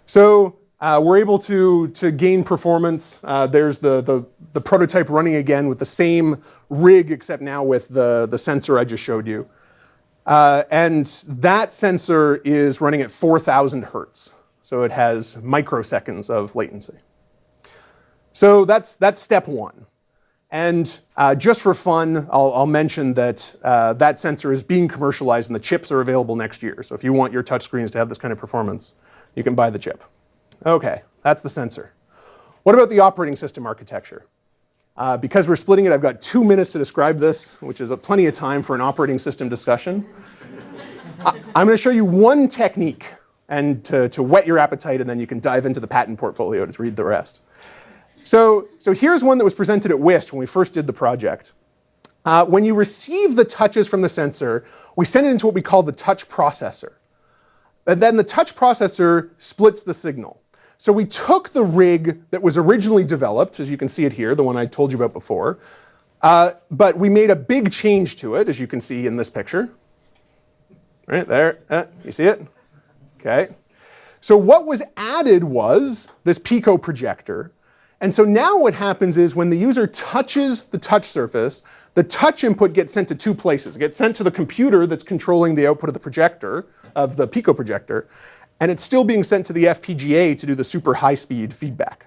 So we're able to gain performance. There's the prototype running again with the same rig, except now with the sensor I just showed you. And that sensor is running at 4,000 hertz. So it has microseconds of latency. So that's step 1. And just for fun, I'll mention that that sensor is being commercialized and the chips are available next year. So if you want your touchscreens to have this kind of performance, you can buy the chip. Okay, that's the sensor. What about the operating system architecture? Because we're splitting it, I've got 2 minutes to describe this, which is plenty of time for an operating system discussion. I'm going to show you one technique and to whet your appetite, and then you can dive into the patent portfolio to read the rest. So here's one that was presented at WIST when we first did the project. When you receive the touches from the sensor, we send it into what we call the touch processor. And then the touch processor splits the signal. So we took the rig that was originally developed, as you can see it here, the one I told you about before, but we made a big change to it, as you can see in this picture. Right there, you see it? Okay. So what was added was this Pico projector. And so now what happens is when the user touches the touch surface, the touch input gets sent to 2 places. It gets sent to the computer that's controlling the output of the projector, of the Pico projector, and it's still being sent to the FPGA to do the super high-speed feedback.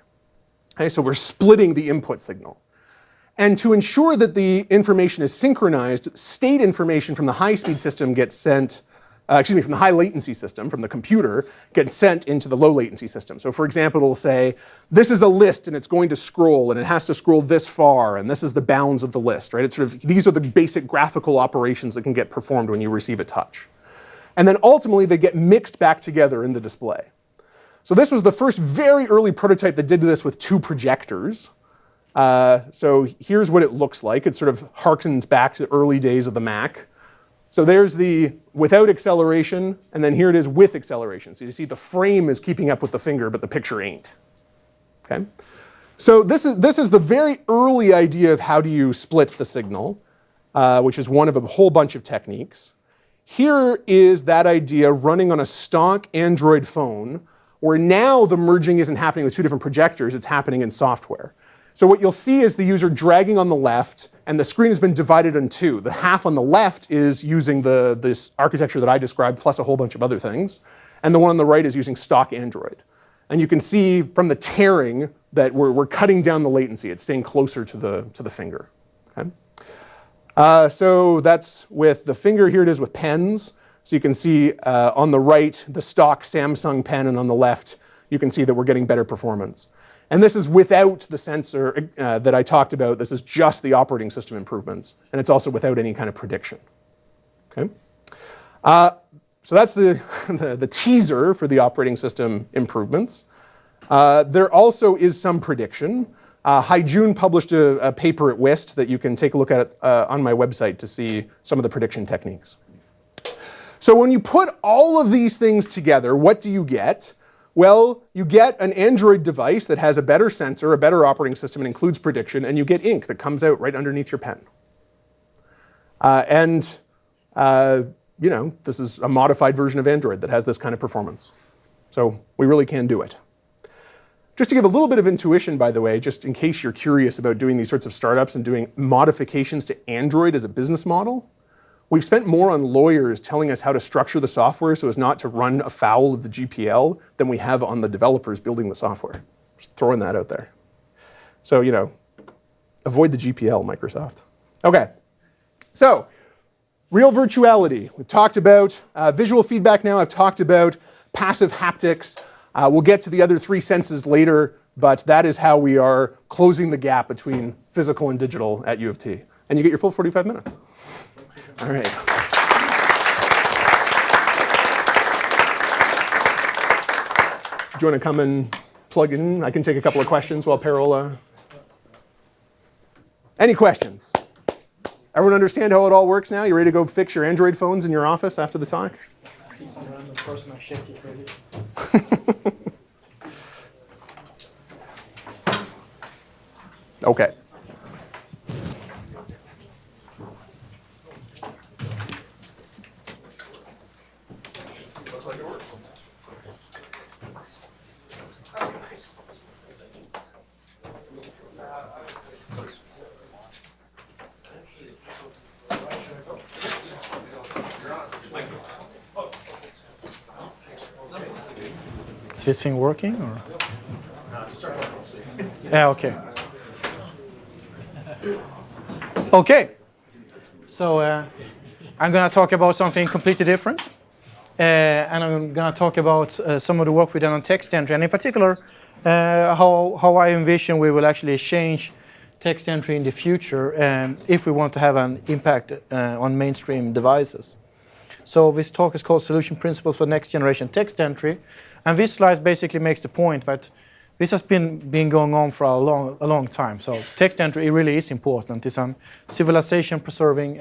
Okay, so we're splitting the input signal. And to ensure that the information is synchronized, state information from the high-speed system gets sent, from the high latency system, from the computer, gets sent into the low latency system. So for example, it'll say, this is a list and it's going to scroll and it has to scroll this far and this is the bounds of the list, right? It's sort of, these are the basic graphical operations that can get performed when you receive a touch. And then ultimately they get mixed back together in the display. So this was the first very early prototype that did this with 2 projectors. So here's what it looks like. It sort of harkens back to the early days of the Mac. So there's the without acceleration, and then here it is with acceleration. So you see the frame is keeping up with the finger, but the picture ain't. Okay? So this is the very early idea of how do you split the signal, which is one of a whole bunch of techniques. Here is that idea running on a stock Android phone, where now the merging isn't happening with 2 different projectors, it's happening in software. So what you'll see is the user dragging on the left, and the screen has been divided in 2. The half on the left is using this architecture that I described, plus a whole bunch of other things. And the one on the right is using stock Android. And you can see from the tearing that we're cutting down the latency. It's staying closer to the finger. Okay? So that's with the finger. Here it is with pens. So you can see on the right, the stock Samsung pen, and on the left, you can see that we're getting better performance. And this is without the sensor that I talked about. This is just the operating system improvements. And it's also without any kind of prediction. Okay? So that's the teaser for the operating system improvements. There also is some prediction. Haijun published a paper at WIST that you can take a look at on my website to see some of the prediction techniques. So when you put all of these things together, what do you get? Well, you get an Android device that has a better sensor, a better operating system, and includes prediction, and you get ink that comes out right underneath your pen. You know, this is a modified version of Android that has this kind of performance. So we really can do it. Just to give a little bit of intuition, by the way, just in case you're curious about doing these sorts of startups and doing modifications to Android as a business model, we've spent more on lawyers telling us how to structure the software so as not to run afoul of the GPL than we have on the developers building the software. Just throwing that out there. So, you know, avoid the GPL, Microsoft. Okay, so real virtuality. We've talked about visual feedback now. I've talked about passive haptics. We'll get to the other 3 senses later, but that is how we are closing the gap between physical and digital at U of T. And you get your full 45 minutes. All right. Do you want to come and plug in? I can take a couple of questions while Parola. Any questions? Everyone understand how it all works now? You ready to go fix your Android phones in your office after the talk? Okay. Looks like it works. Is this thing working or? Yeah, okay. Okay. So I'm going to talk about something completely different. And I'm going to talk about some of the work we've done on text entry, and in particular, how I envision we will actually change text entry in the future if we want to have an impact on mainstream devices. So this talk is called Solution Principles for Next Generation Text Entry. And this slide basically makes the point that this has been going on for a long time. So text entry really is important. It's a civilization preserving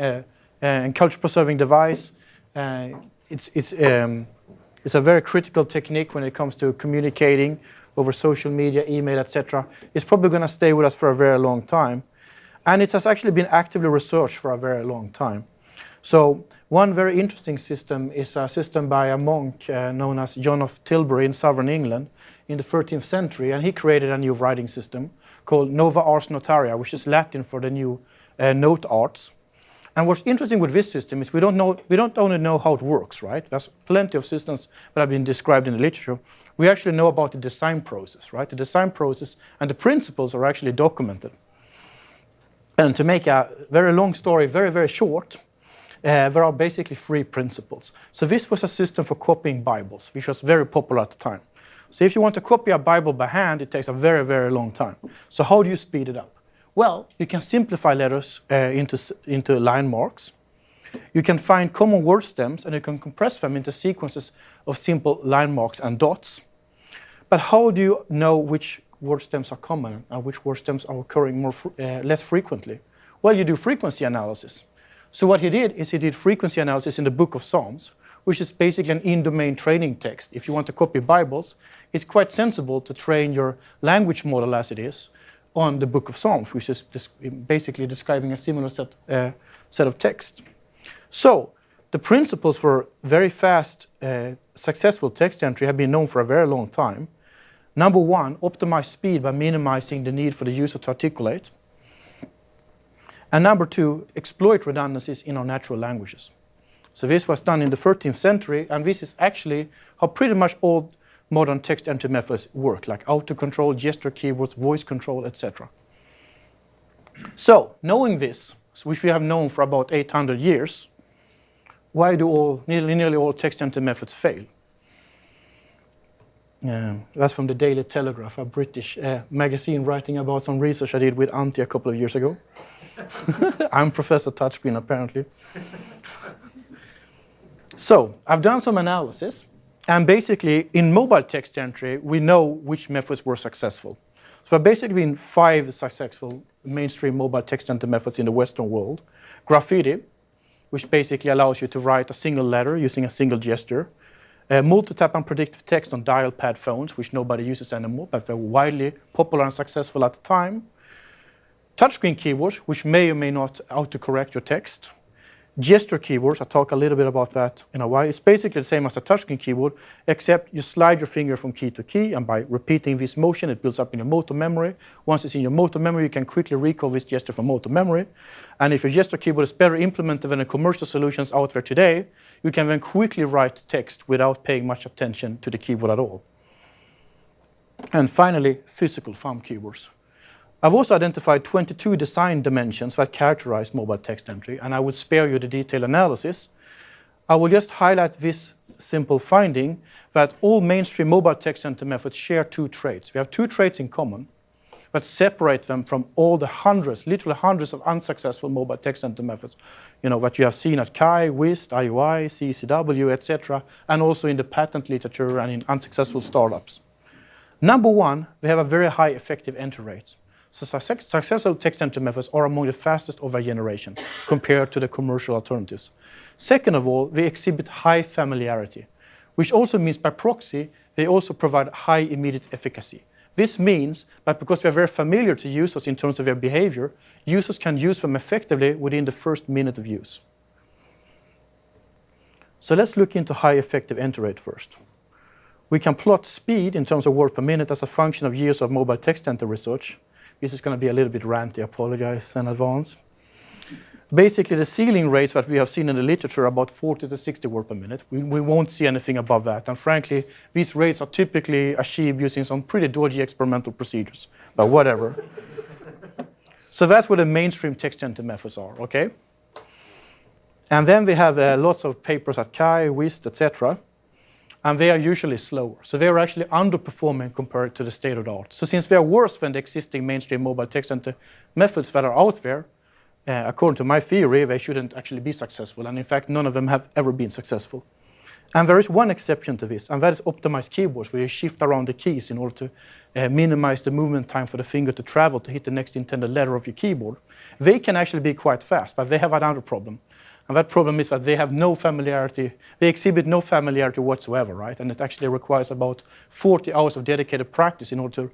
and culture preserving device. It's a very critical technique when it comes to communicating over social media, email, etc. It's probably going to stay with us for a very long time. And it has actually been actively researched for a very long time. So one very interesting system is a system by a monk known as John of Tilbury in southern England in the 13th century, and he created a new writing system called Nova Ars Notaria, which is Latin for the new note arts. And what's interesting with this system is we don't only know how it works, right? There's plenty of systems that have been described in the literature. We actually know about the design process, right? The design process and the principles are actually documented. And to make a very long story very, very short, there are basically 3 principles. So this was a system for copying Bibles, which was very popular at the time. So if you want to copy a Bible by hand, it takes a very, very long time. So how do you speed it up? Well, you can simplify letters into line marks. You can find common word stems, and you can compress them into sequences of simple line marks and dots. But how do you know which word stems are common and which word stems are occurring less frequently? Well, you do frequency analysis. So what he did is he did frequency analysis in the Book of Psalms, which is basically an in-domain training text. If you want to copy Bibles, it's quite sensible to train your language model as it is on the Book of Psalms, which is basically describing a similar set of text. So the principles for very fast, successful text entry have been known for a very long time. Number 1, optimize speed by minimizing the need for the user to articulate. And number 2, exploit redundancies in our natural languages. So this was done in the 13th century, and this is actually how pretty much all modern text entry methods work, like autocontrol, gesture keywords, voice control, etc. So, knowing this, which we have known for about 800 years, why do nearly all text entry methods fail? That's from the Daily Telegraph, a British magazine writing about some research I did with Antti a couple of years ago. I'm Professor Touchscreen, apparently. So, I've done some analysis, and basically, in mobile text entry, we know which methods were successful. So there have basically been 5 successful mainstream mobile text entry methods in the Western world. Graffiti, which basically allows you to write a single letter using a single gesture. Multi-tap and predictive text on dial pad phones, which nobody uses anymore, but they're widely popular and successful at the time. Touchscreen keywords, which may or may not autocorrect your text. Gesture keywords, I'll talk a little bit about that in a while. It's basically the same as a touchscreen keyboard, except you slide your finger from key to key, and by repeating this motion, it builds up in your motor memory. Once it's in your motor memory, you can quickly recall this gesture from motor memory. And if your gesture keyboard is better implemented than the commercial solutions out there today, you can then quickly write text without paying much attention to the keyboard at all. And finally, physical thumb keywords. I've also identified 22 design dimensions that characterize mobile text entry, and I would spare you the detailed analysis. I will just highlight this simple finding that all mainstream mobile text entry methods share 2 traits. We have 2 traits in common that separate them from all the hundreds, literally hundreds of unsuccessful mobile text entry methods, that you have seen at Kai, WIST, IUI, CECW, etc., and also in the patent literature and in unsuccessful startups. Number 1, we have a very high effective entry rate. So successful text entry methods are among the fastest of their generation compared to the commercial alternatives. Second of all, they exhibit high familiarity, which also means by proxy, they also provide high immediate efficacy. This means that because they're very familiar to users in terms of their behavior, users can use them effectively within the first minute of use. So let's look into high effective entry rate first. We can plot speed in terms of words per minute as a function of years of mobile text entry research. This is going to be a little bit ranty, I apologize in advance. Basically, the ceiling rates that we have seen in the literature are about 40 to 60 words per minute. We won't see anything above that. And frankly, these rates are typically achieved using some pretty dodgy experimental procedures, but whatever. So that's what the mainstream text entry methods are, okay? And then we have lots of papers at Kai, WIST, etc. And they are usually slower. So they are actually underperforming compared to the state of the art. So since they are worse than the existing mainstream mobile text entry methods that are out there, according to my theory, they shouldn't actually be successful. And in fact, none of them have ever been successful. And there is one exception to this, and that is optimized keyboards, where you shift around the keys in order to minimize the movement time for the finger to travel to hit the next intended letter of your keyboard. They can actually be quite fast, but they have another problem. And that problem is that they have no familiarity, they exhibit no familiarity whatsoever, right? And it actually requires about 40 hours of dedicated practice in order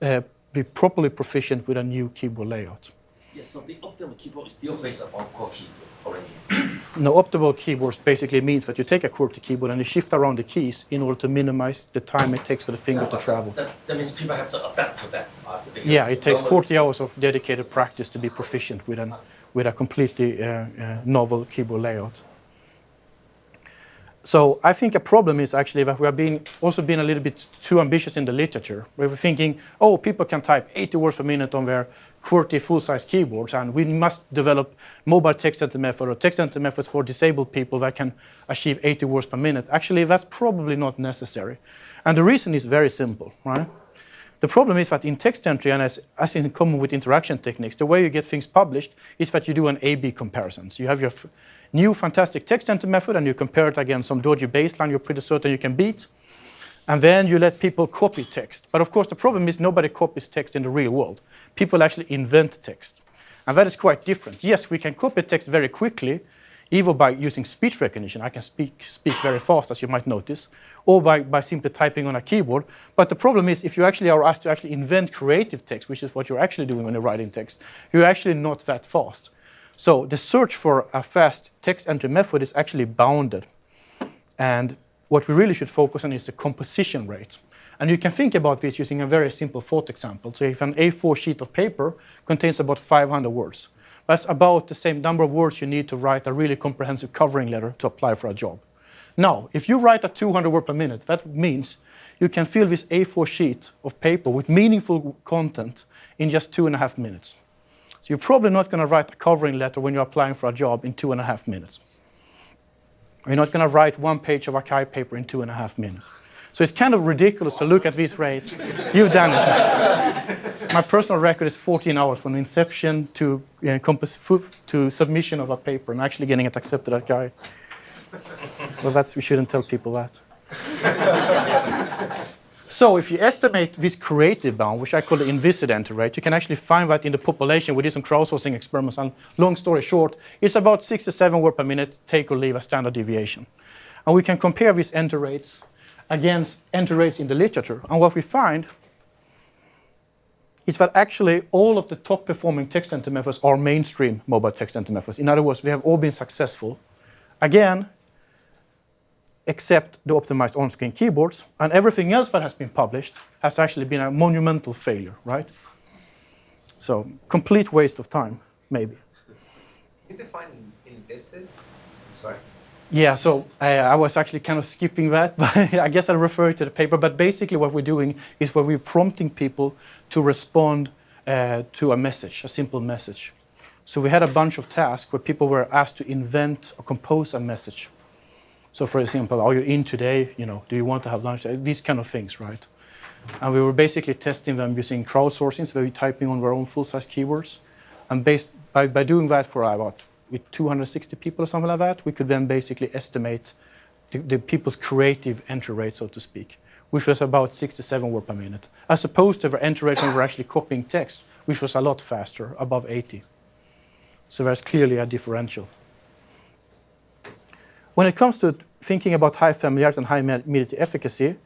to be properly proficient with a new keyboard layout. Yes, so the optimal keyboard is still based upon core keyboard already. No, optimal keyboards basically means that you take a QWERTY keyboard and you shift around the keys in order to minimize the time it takes for the finger to travel. That means people have to adapt to that. Yeah, it takes 40 hours of dedicated practice to be proficient with with a completely novel keyboard layout. So I think a problem is actually that we are also being a little bit too ambitious in the literature. We were thinking, oh, people can type 80 words per minute on their QWERTY full-size keyboards, and we must develop mobile text enter method or text enter methods for disabled people that can achieve 80 words per minute. Actually, that's probably not necessary. And the reason is very simple, right? The problem is that in text entry, and as in common with interaction techniques, the way you get things published is that you do an A-B comparison. So you have your new fantastic text enter method, and you compare it against some dodgy baseline you're pretty certain you can beat. And then you let people copy text. But of course, the problem is nobody copies text in the real world. People actually invent text. And that is quite different. Yes, we can copy text very quickly, either by using speech recognition. I can speak very fast, as you might notice, or by simply typing on a keyboard. But the problem is, if you actually are asked to actually invent creative text, which is what you're actually doing when you're writing text, you're actually not that fast. So the search for a fast text entry method is actually bounded. And what we really should focus on is the composition rate. And you can think about this using a very simple thought example. So if an A4 sheet of paper contains about 500 words, that's about the same number of words you need to write a really comprehensive covering letter to apply for a job. Now, if you write at 200 words per minute, that means you can fill this A4 sheet of paper with meaningful content in just 2.5 minutes. So you're probably not going to write a covering letter when you're applying for a job in 2.5 minutes. You're not going to write one page of archive paper in 2.5 minutes. So it's kind of ridiculous to look at these rates. You've done it. My personal record is 14 hours from inception to submission of a paper and actually getting it accepted at Guy. Well, we shouldn't tell people that. So if you estimate this creative bound, which I call the implicit enter rate, you can actually find that in the population. We did some crowdsourcing experiments, and long story short, it's about 6 to 7 words per minute, take or leave a standard deviation. And we can compare these enter rates against enter rates in the literature. And what we find is that actually all of the top performing text enter methods are mainstream mobile text enter methods. In other words, they have all been successful. Again, except the optimized on-screen keyboards, and everything else that has been published has actually been a monumental failure, right? So, complete waste of time, maybe. You define implicit? Sorry. Yeah, so I was actually kind of skipping that, but I guess I'll refer to the paper. But basically what we're doing is we're prompting people to respond to a message, a simple message. So we had a bunch of tasks where people were asked to invent or compose a message. So for example, are you in today? Do you want to have lunch? These kind of things, right? And we were basically testing them using crowdsourcing, so they were typing on their own full-size keywords. And by doing that for about with 260 people or something like that, we could then basically estimate the people's creative entry rate, so to speak, which was about 6 to 7 words per minute, as opposed to their entry rate when we were actually copying text, which was a lot faster, above 80. So there's clearly a differential. When it comes to thinking about high familiarity and high immediate efficacy,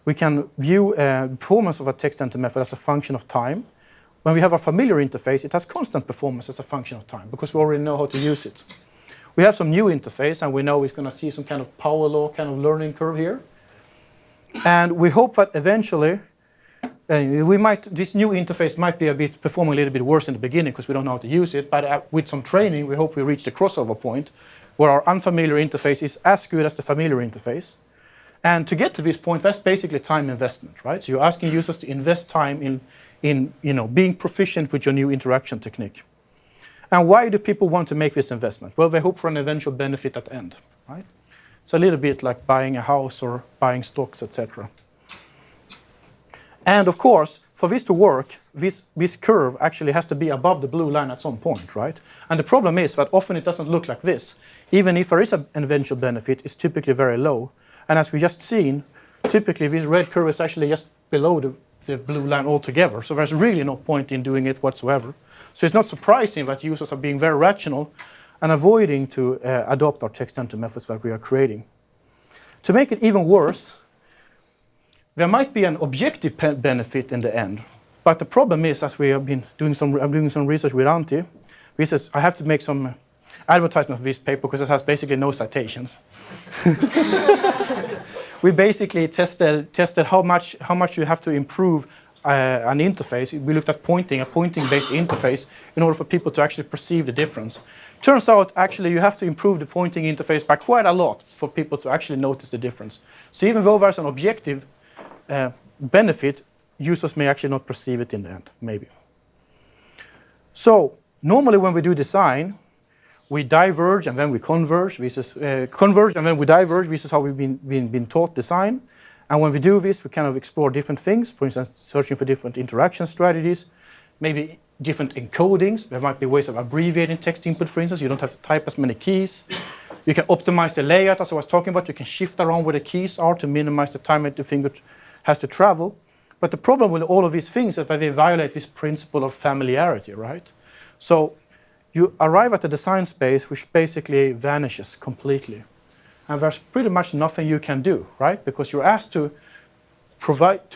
we can view performance of a text enter method as a function of time. When we have a familiar interface, it has constant performance as a function of time because we already know how to use it. We have some new interface, and we know we're going to see some kind of power law kind of learning curve here. And we hope that eventually, this new interface might be performing a little bit worse in the beginning because we don't know how to use it, but with some training, we hope we reach the crossover point where our unfamiliar interface is as good as the familiar interface. And to get to this point, that's basically time investment, right? So you're asking users to invest time in being proficient with your new interaction technique. And why do people want to make this investment? Well, they hope for an eventual benefit at the end, right? It's a little bit like buying a house or buying stocks, etc. And of course, for this to work, this curve actually has to be above the blue line at some point, right? And the problem is that often it doesn't look like this. Even if there is an eventual benefit, it's typically very low. And as we just seen, typically this red curve is actually just below the blue line altogether. So there's really no point in doing it whatsoever. So it's not surprising that users are being very rational and avoiding to adopt our text enter methods that we are creating. To make it even worse, there might be an objective benefit in the end. But the problem is, as we have been doing I'm doing some research with Antti, I have to make some advertisement of this paper because it has basically no citations. We basically tested how much you have to improve an interface. We looked at pointing, a pointing-based interface, in order for people to actually perceive the difference. Turns out, actually, you have to improve the pointing interface by quite a lot for people to actually notice the difference. So even though there's an objective benefit, users may actually not perceive it in the end, maybe. So normally when we do design, we diverge and then we converge. This is converge and then we diverge. This is how we've been taught design. And when we do this, we kind of explore different things. For instance, searching for different interaction strategies, maybe different encodings. There might be ways of abbreviating text input, for instance. You don't have to type as many keys. You can optimize the layout, as I was talking about. You can shift around where the keys are to minimize the time that the finger has to travel. But the problem with all of these things is that they violate this principle of familiarity, right? So you arrive at a design space which basically vanishes completely. And there's pretty much nothing you can do, right? Because you're asked to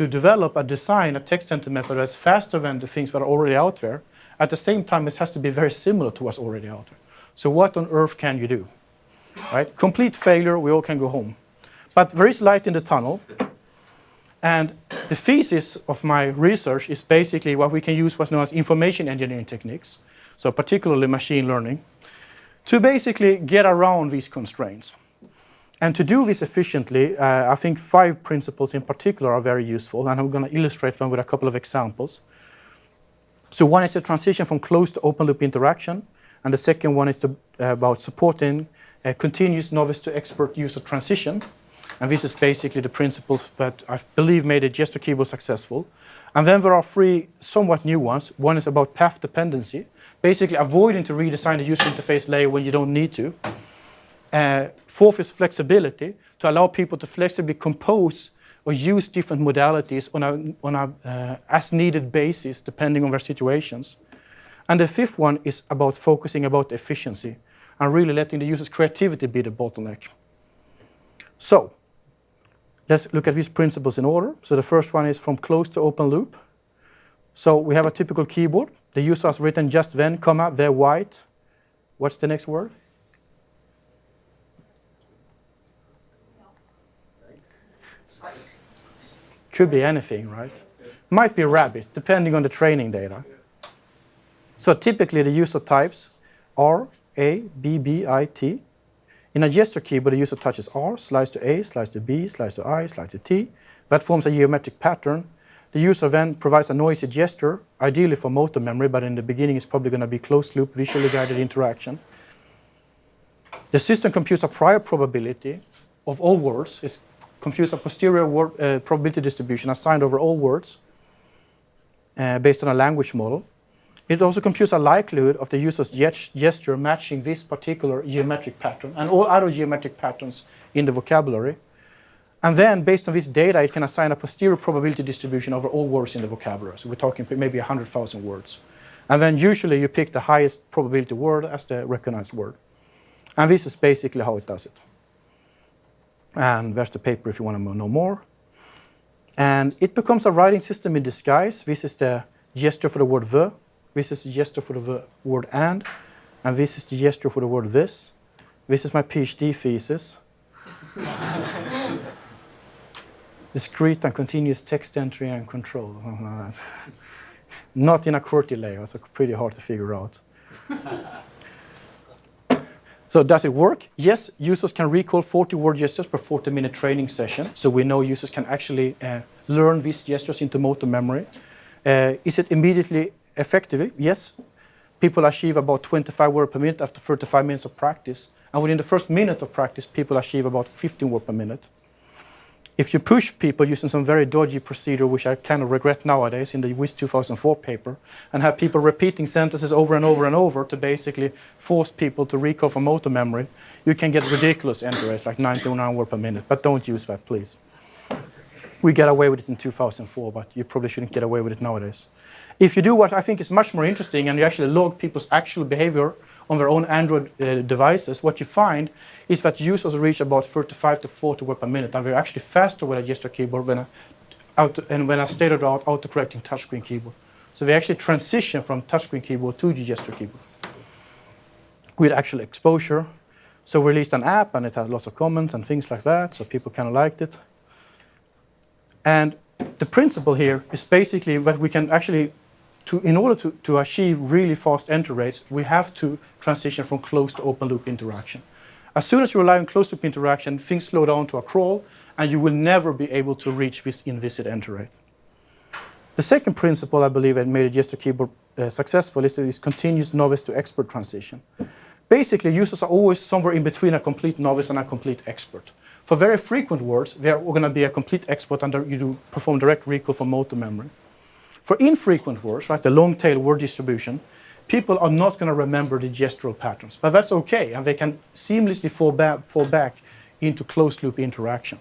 develop a design, a text entry method that's faster than the things that are already out there. At the same time, it has to be very similar to what's already out there. So what on earth can you do, right? Complete failure, we all can go home. But there is light in the tunnel. And the thesis of my research is basically what we can use what's known as information engineering techniques, so particularly machine learning, to basically get around these constraints. And to do this efficiently, I think 5 principles in particular are very useful, and I'm going to illustrate them with a couple of examples. So one is the transition from closed to open loop interaction, and the second one is about supporting a continuous novice to expert user transition. And this is basically the principles that I believe made a gesture keyboard successful. And then there are 3 somewhat new ones. One is about path dependency, basically avoiding to redesign the user interface layer when you don't need to. 4th is flexibility, to allow people to flexibly compose or use different modalities on a as-needed basis, depending on their situations. And the 5th one is about focusing about efficiency and really letting the user's creativity be the bottleneck. So let's look at these principles in order. So the first one is from closed to open loop. So we have a typical keyboard. The user has written just then, comma, they're white. What's the next word? Could be anything, right? Might be rabbit, depending on the training data. So typically the user types R, A, B, B, I, T. In a gesture keyboard, the user touches R, slides to A, slides to B, slides to I, slides to T. That forms a geometric pattern. The user then provides a noisy gesture, ideally for motor memory, but in the beginning it's probably going to be closed loop, visually guided interaction. The system computes a prior probability of all words. It computes a posterior word, probability distribution assigned over all words based on a language model. It also computes a likelihood of the user's gesture matching this particular geometric pattern and all other geometric patterns in the vocabulary. And then, based on this data, it can assign a posterior probability distribution over all words in the vocabulary. So we're talking maybe 100,000 words. And then usually you pick the highest probability word as the recognized word. And this is basically how it does it. And there's the paper if you want to know more. And it becomes a writing system in disguise. This is the gesture for the word the. This is the gesture for the word and this is the gesture for the word this. This is my PhD thesis. Discrete and continuous text entry and control. Not in a QWERTY layout, so pretty hard to figure out. So does it work? Yes, users can recall 40 word gestures per 40-minute training session. So we know users can actually learn these gestures into motor memory. Is it immediately effective? Yes. People achieve about 25 words per minute after 35 minutes of practice. And within the first minute of practice, people achieve about 15 words per minute. If you push people using some very dodgy procedure, which I kind of regret nowadays in the WIS 2004 paper, and have people repeating sentences over and over and over to basically force people to recall from motor memory, you can get ridiculous entry rates, like 99 words per minute. But don't use that, please. We got away with it in 2004, but you probably shouldn't get away with it nowadays. If you do what I think is much more interesting, and you actually log people's actual behavior on their own Android devices, what you find is that users reach about 35 to 40 words per minute, and they're actually faster with a gesture keyboard than a state-of-the-art autocorrecting touchscreen keyboard. So they actually transition from touchscreen keyboard to the gesture keyboard with actual exposure. So we released an app, and it has lots of comments and things like that, so people kind of liked it. And the principle here is basically that we can actually, in order to achieve really fast enter rates, we have to transition from closed to open loop interaction. As soon as you rely on closed loop interaction, things slow down to a crawl, and you will never be able to reach this invisit enter rate. The second principle I believe that made a gesture keyboard successful is this continuous novice to expert transition. Basically, users are always somewhere in between a complete novice and a complete expert. For very frequent words, they are going to be a complete expert and you do perform direct recall from motor memory. For infrequent words, right, the long tail word distribution, people are not going to remember the gestural patterns, but that's okay, and they can seamlessly fall back into closed loop interaction.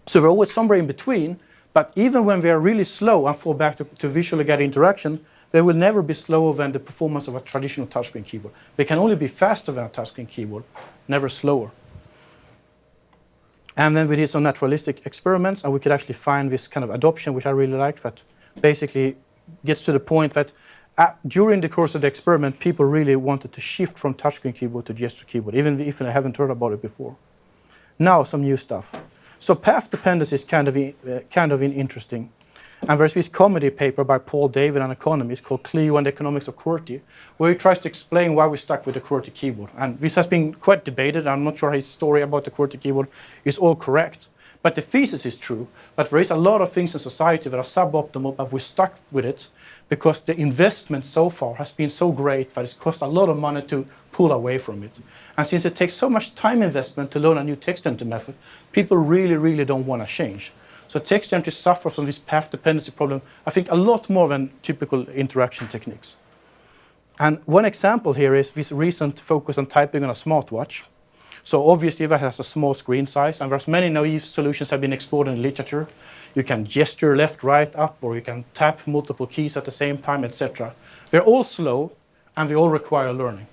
So they're always somewhere in between, but even when they are really slow and fall back to visually get interaction, they will never be slower than the performance of a traditional touchscreen keyboard. They can only be faster than a touchscreen keyboard, never slower. And then we did some naturalistic experiments, and we could actually find this kind of adoption, which I really liked, that basically gets to the point that during the course of the experiment, people really wanted to shift from touchscreen keyboard to gesture keyboard, even if they haven't heard about it before. Now, some new stuff. So path dependency is kind of interesting. And there's this comedy paper by Paul David, an economist, called Clio and the Economics of QWERTY, where he tries to explain why we stuck with the QWERTY keyboard. And this has been quite debated. I'm not sure his story about the QWERTY keyboard is all correct. But the thesis is true. But there is a lot of things in society that are suboptimal, but we stuck with it because the investment so far has been so great that it's cost a lot of money to pull away from it. And since it takes so much time investment to learn a new text entry method, people really, really don't want to change. So text entry suffers from this path dependency problem, I think, a lot more than typical interaction techniques. And one example here is this recent focus on typing on a smartwatch. So obviously that has a small screen size, and there's many naive solutions have been explored in literature. You can gesture left, right, up, or you can tap multiple keys at the same time, etc. They're all slow, and they all require learning.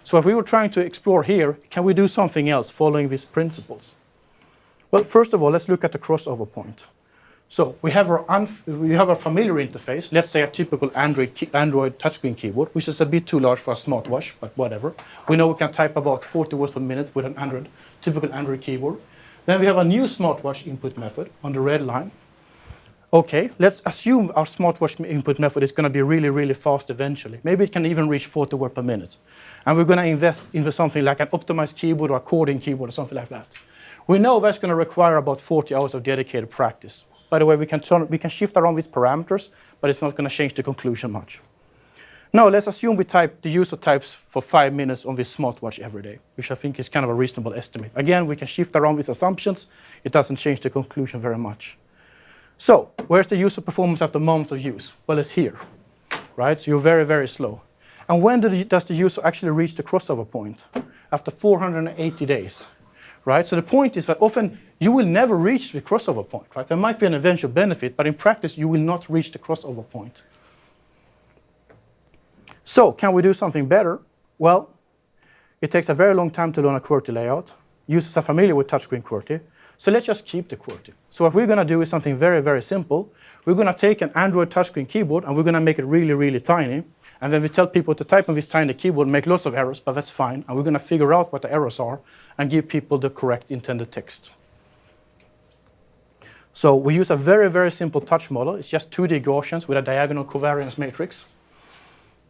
So if we were trying to explore here, can we do something else following these principles? Well, first of all, let's look at the crossover point. So we have our familiar interface, let's say a typical Android touchscreen keyboard, which is a bit too large for a smartwatch, but whatever. We know we can type about 40 words per minute with an typical Android keyboard. Then we have a new smartwatch input method on the red line. Okay, let's assume our smartwatch input method is going to be really, really fast eventually. Maybe it can even reach 40 words per minute. And we're going to invest into something like an optimized keyboard or a coding keyboard or something like that. We know that's going to require about 40 hours of dedicated practice. By the way, we can shift around these parameters, but it's not going to change the conclusion much. Now, let's assume the user types for 5 minutes on this smartwatch every day, which I think is kind of a reasonable estimate. Again, we can shift around these assumptions. It doesn't change the conclusion very much. So, where's the user performance after months of use? Well, it's here, right? So you're very, very slow. And when does the user actually reach the crossover point? After 480 days, right? So the point is that often you will never reach the crossover point, right? There might be an eventual benefit, but in practice, you will not reach the crossover point. So, can we do something better? Well, it takes a very long time to learn a QWERTY layout. Users are familiar with touchscreen QWERTY. So let's just keep the QWERTY. So what we're going to do is something very, very simple. We're going to take an Android touchscreen keyboard, and we're going to make it really, really tiny. And then we tell people to type on this tiny keyboard, make lots of errors, but that's fine. And we're going to figure out what the errors are and give people the correct intended text. So we use a very, very simple touch model. It's just 2D Gaussians with a diagonal covariance matrix.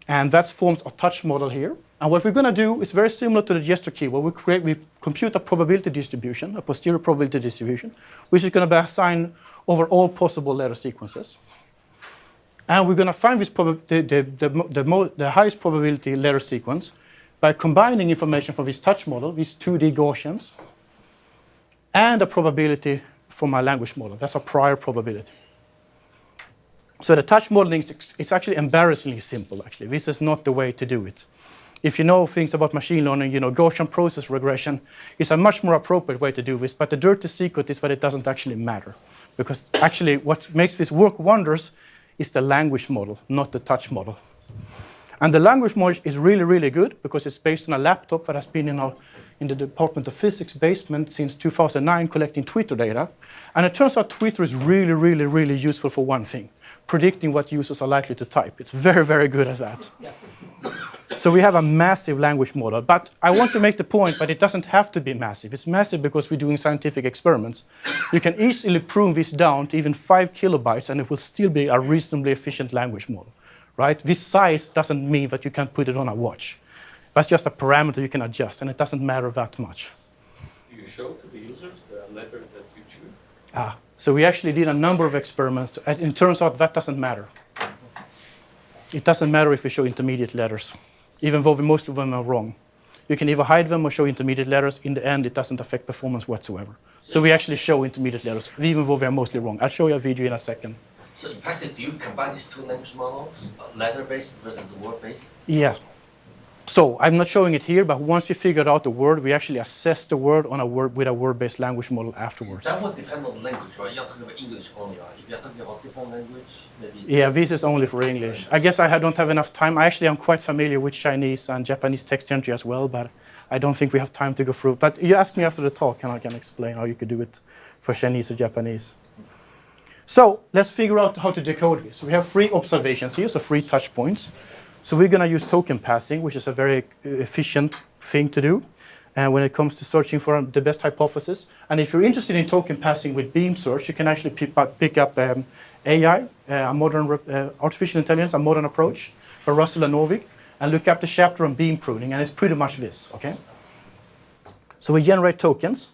And that forms a touch model here. And what we're going to do is very similar to the gesture keyboard. We compute a probability distribution, a posterior probability distribution, which is going to be assigned over all possible letter sequences. And we're going to find this the highest probability letter sequence by combining information from this touch model, these 2D Gaussians, and a probability from my language model. That's a prior probability. So the touch modeling is actually embarrassingly simple, actually. This is not the way to do it. If you know things about machine learning, you know Gaussian process regression is a much more appropriate way to do this, but the dirty secret is that it doesn't actually matter. Because actually what makes this work wonders is the language model, not the touch model. And the language model is really, really good because it's based on a laptop that has been in the Department of Physics basement since 2009 collecting Twitter data. And it turns out Twitter is really, really, really useful for one thing, predicting what users are likely to type. It's very, very good at that. So we have a massive language model. But I want to make the point, but it doesn't have to be massive. It's massive because we're doing scientific experiments. You can easily prune this down to even 5 kilobytes, and it will still be a reasonably efficient language model, right? This size doesn't mean that you can put it on a watch. That's just a parameter you can adjust, and it doesn't matter that much. Do you show to the users the letter that you choose? So we actually did a number of experiments, and it turns out that doesn't matter. It doesn't matter if we show intermediate letters, even though most of them are wrong. You can either hide them or show intermediate letters. In the end, it doesn't affect performance whatsoever. So we actually show intermediate letters, even though they're mostly wrong. I'll show you a video in a second. So in practice, do you combine these two language models, letter-based versus the word-based? Yeah. So I'm not showing it here, but once we figured out the word, we actually assess the word on a word with a word-based language model afterwards. That would depend on the language, right? You're talking about English only, right? If you're talking about different language, maybe... Yeah, this is only for English. I guess I don't have enough time. I actually am quite familiar with Chinese and Japanese text entry as well, but I don't think we have time to go through. But you ask me after the talk, and I can explain how you could do it for Chinese or Japanese. So let's figure out how to decode this. We have 3 observations here, so 3 touch points. So we're going to use token passing, which is a very efficient thing to do when it comes to searching for the best hypothesis. And if you're interested in token passing with beam search, you can actually pick up AI, a modern artificial intelligence, a modern approach by Russell and Norvig, and look up the chapter on beam pruning, and it's pretty much this, okay? So we generate tokens.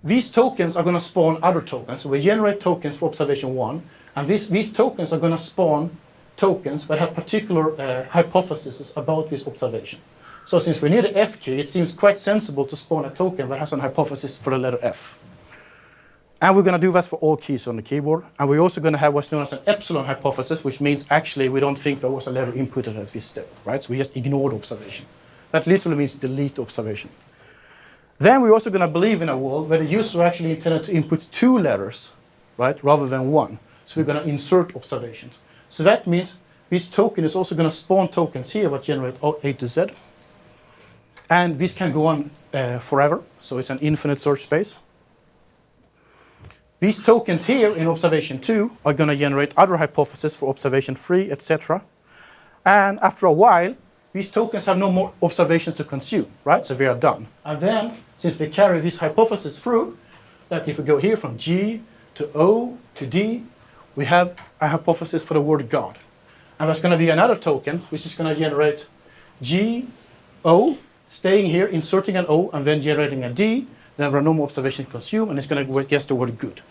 These tokens are going to spawn other tokens. So we generate tokens for observation 1, and these tokens are going to spawn tokens that have particular hypotheses about this observation. So since we're near the F key, it seems quite sensible to spawn a token that has an hypothesis for the letter F. And we're going to do that for all keys on the keyboard. And we're also going to have what's known as an epsilon hypothesis, which means actually we don't think there was a letter inputted at this step, right? So we just ignore the observation. That literally means delete the observation. Then we're also going to believe in a world where the user actually intended to input 2 letters, right, rather than 1. So we're going to insert observations. So that means this token is also going to spawn tokens here that generate A to Z. And this can go on forever, so it's an infinite search space. These tokens here in observation 2 are going to generate other hypotheses for observation 3, etc. And after a while, these tokens have no more observations to consume, right? So they are done. And then, since they carry this hypothesis through, like if we go here from G to O to D, we have a hypothesis for the word God. And there's going to be another token, which is going to generate G, O, staying here, inserting an O, and then generating a D. Then there are no more observations consumed, and it's going to guess the word good.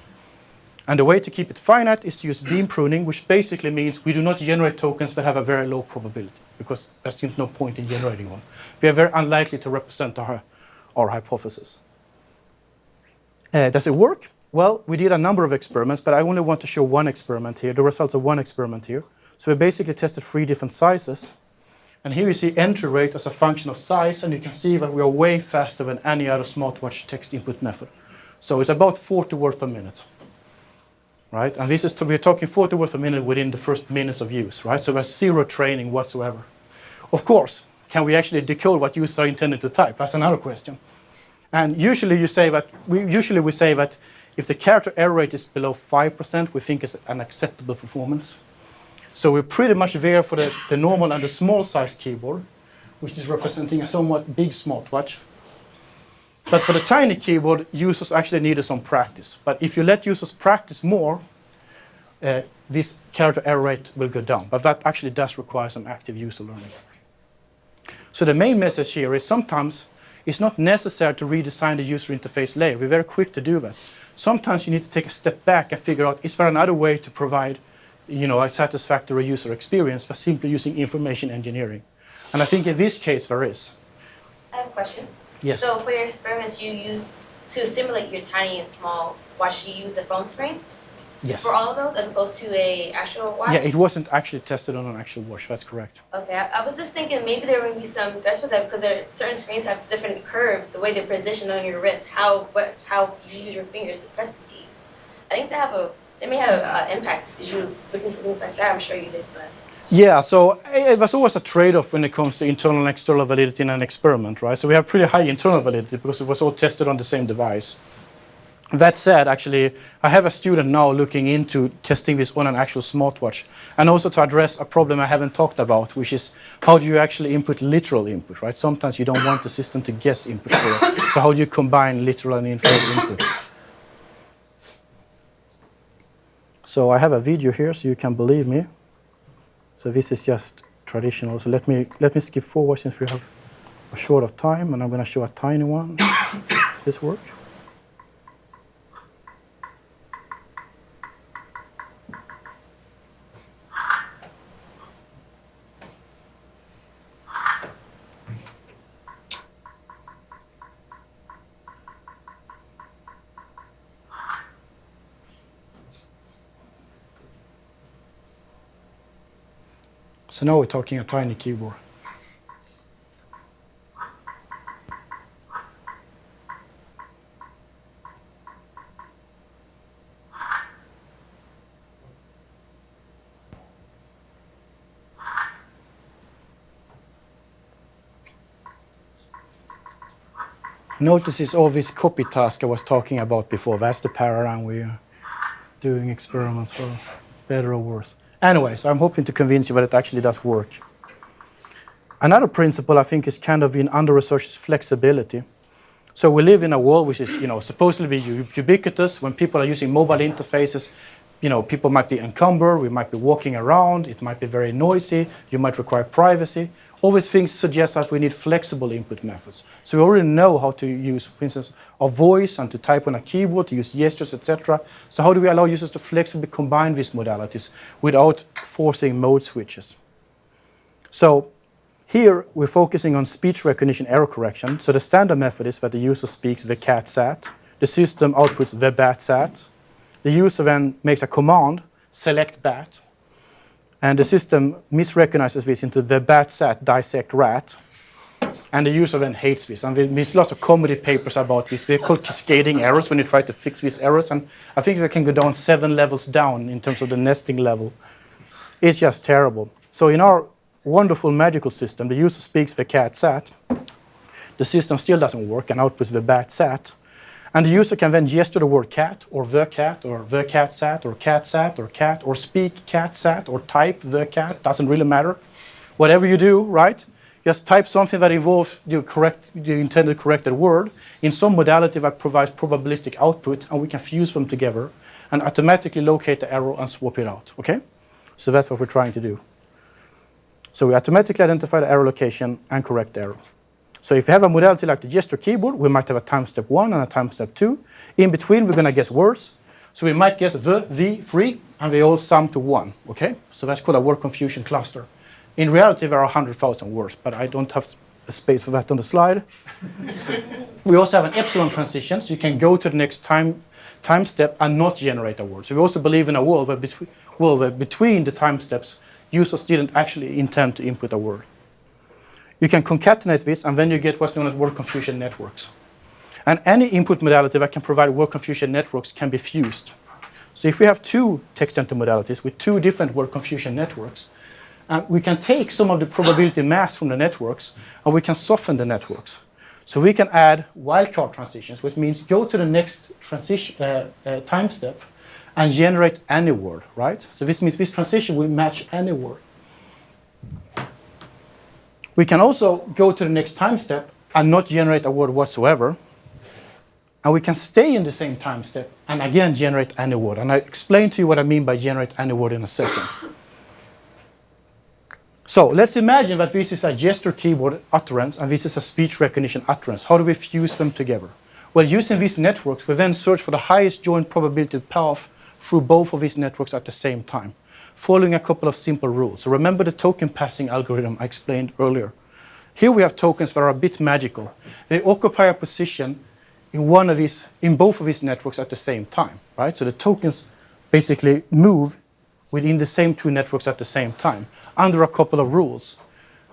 And the way to keep it finite is to use beam pruning, which basically means we do not generate tokens that have a very low probability, because there seems no point in generating one. We are very unlikely to represent our hypothesis. Does it work? Well, we did a number of experiments, but I only want to show one experiment here, the results of one experiment here. So we basically tested 3 different sizes. And here you see entry rate as a function of size, and you can see that we are way faster than any other smartwatch text input method. So it's about 40 words per minute, right? And this is we're talking 40 words per minute within the first minutes of use, right? So there's 0 training whatsoever. Of course, can we actually decode what users are intended to type? That's another question. And usually we say that if the character error rate is below 5%, we think it's an acceptable performance. So we're pretty much there for the normal and the small size keyboard, which is representing a somewhat big smartwatch. But for the tiny keyboard, users actually needed some practice. But if you let users practice more, this character error rate will go down. But that actually does require some active user learning. So the main message here is sometimes it's not necessary to redesign the user interface layer. We're very quick to do that. Sometimes you need to take a step back and figure out, is there another way to provide a satisfactory user experience by simply using information engineering? And I think in this case there is. I have a question. Yes. So for your experiments you used to simulate your tiny and small watch, you used a phone screen? Yes. For all of those as opposed to a actual watch? Yeah, it wasn't actually tested on an actual watch, that's correct. Okay, I was just thinking maybe there would be some best for that because certain screens have different curves, the way they're positioned on your wrist, how you use your fingers to press these keys. I think they may have impact. Did you look into things like that? I'm sure you did, but... Yeah, so it was always a trade-off when it comes to internal and external validity in an experiment, right? So we have pretty high internal validity because it was all tested on the same device. That said, actually, I have a student now looking into testing this on an actual smartwatch, and also to address a problem I haven't talked about, which is how do you actually input literal input, right? Sometimes you don't want the system to guess input for you. So how do you combine literal and inferred input? So I have a video here, so you can believe me. So this is just traditional. So let me skip forward since we have a short of time, and I'm going to show a tiny one. Does this work? So now we're talking a tiny keyboard. Notice all this copy task I was talking about before. That's the paradigm we're doing experiments for, better or worse. Anyways, I'm hoping to convince you that it actually does work. Another principle I think is kind of being under-researched is flexibility. So we live in a world which is, supposedly ubiquitous. When people are using mobile interfaces, people might be encumbered, we might be walking around, it might be very noisy, you might require privacy. All these things suggest that we need flexible input methods. So we already know how to use, for instance, our voice and to type on a keyboard, to use gestures, etc. So how do we allow users to flexibly combine these modalities without forcing mode switches? So here we're focusing on speech recognition error correction. So the standard method is that the user speaks the cat sat, the system outputs the bat sat, the user then makes a command, select bat, and the system misrecognizes this into the bat sat dissect rat, and the user then hates this. And there's lots of comedy papers about this. They're called cascading errors when you try to fix these errors, and I think we can go down 7 levels down in terms of the nesting level. It's just terrible. So in our wonderful magical system, the user speaks the cat sat, the system still doesn't work and outputs the bat sat, and the user can then gesture the word cat, or the cat sat, or cat, or speak cat sat, or type the cat, doesn't really matter. Whatever you do, right? Just type something that involves the intended corrected word in some modality that provides probabilistic output, and we can fuse them together and automatically locate the error and swap it out, okay? So that's what we're trying to do. So we automatically identify the error location and correct the error. So if you have a modality like the gesture keyboard, we might have a time step 1 and a time step 2. In between, we're going to guess words. So we might guess the, 3, and they all sum to 1, okay? So that's called a word confusion cluster. In reality, there are 100,000 words, but I don't have a space for that on the slide. We also have an epsilon transition, so you can go to the next time step and not generate a word. So we also believe in a world where between the time steps, users didn't actually intend to input a word. You can concatenate this, and then you get what's known as word confusion networks. And any input modality that can provide word confusion networks can be fused. So if we have 2 text enter modalities with 2 different word confusion networks, we can take some of the probability mass from the networks, and we can soften the networks. So we can add wildcard transitions, which means go to the next time step and generate any word, right? So this means this transition will match any word. We can also go to the next time step and not generate a word whatsoever. And we can stay in the same time step and again generate any word. And I'll explain to you what I mean by generate any word in a second. So let's imagine that this is a gesture keyboard utterance and this is a speech recognition utterance. How do we fuse them together? Well, using these networks, we then search for the highest joint probability path through both of these networks at the same time, following a couple of simple rules. So remember the token passing algorithm I explained earlier. Here we have tokens that are a bit magical. They occupy a position in both of these networks at the same time, right? So the tokens basically move within the same 2 networks at the same time under a couple of rules.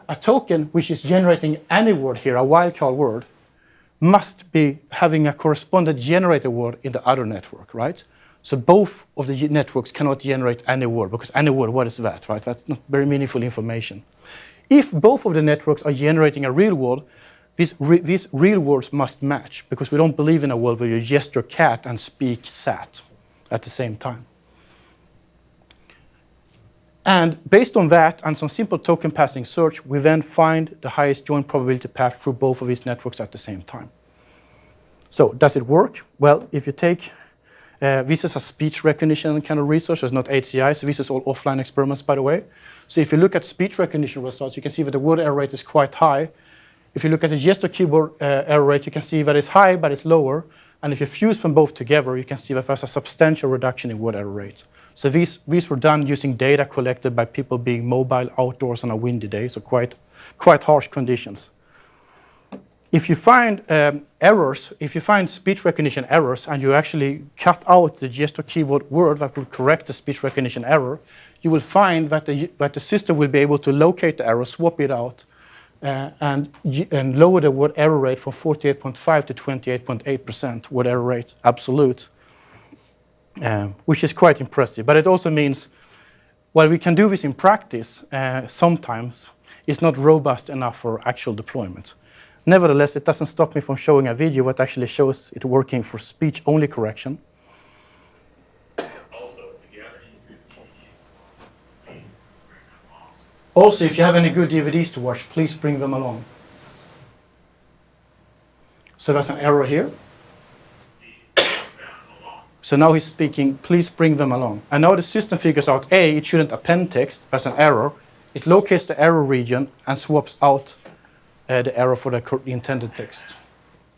A token which is generating any word here, a wildcard word, must be having a corresponding generated word in the other network, right? So both of the networks cannot generate any word, because any word, what is that, right? That's not very meaningful information. If both of the networks are generating a real word, these real words must match, because we don't believe in a world where you gesture cat and speak sat at the same time. And based on that and some simple token passing search, we then find the highest joint probability path through both of these networks at the same time. So does it work? Well, if you take, this is a speech recognition kind of research, it's not HCI, so this is all offline experiments, by the way. So if you look at speech recognition results, you can see that the word error rate is quite high. If you look at the gesture keyboard error rate, you can see that it's high, but it's lower. And if you fuse them both together, you can see that there's a substantial reduction in word error rate. So these were done using data collected by people being mobile outdoors on a windy day, so quite harsh conditions. If you find errors, if you find speech recognition errors, and you actually cut out the gesture keyboard word that will correct the speech recognition error, you will find that the system will be able to locate the error, swap it out, and lower the word error rate from 48.5 to 28.8% word error rate, absolute. Which is quite impressive. But it also means, while we can do this in practice, sometimes it's not robust enough for actual deployment. Nevertheless, it doesn't stop me from showing a video that actually shows it working for speech-only correction. Also, if you have any good DVDs to watch, please bring them along. So there's an error here. So now he's speaking, please bring them along. And now the system figures out, A, it shouldn't append text, that's an error. It locates the error region and swaps out the error for the intended text.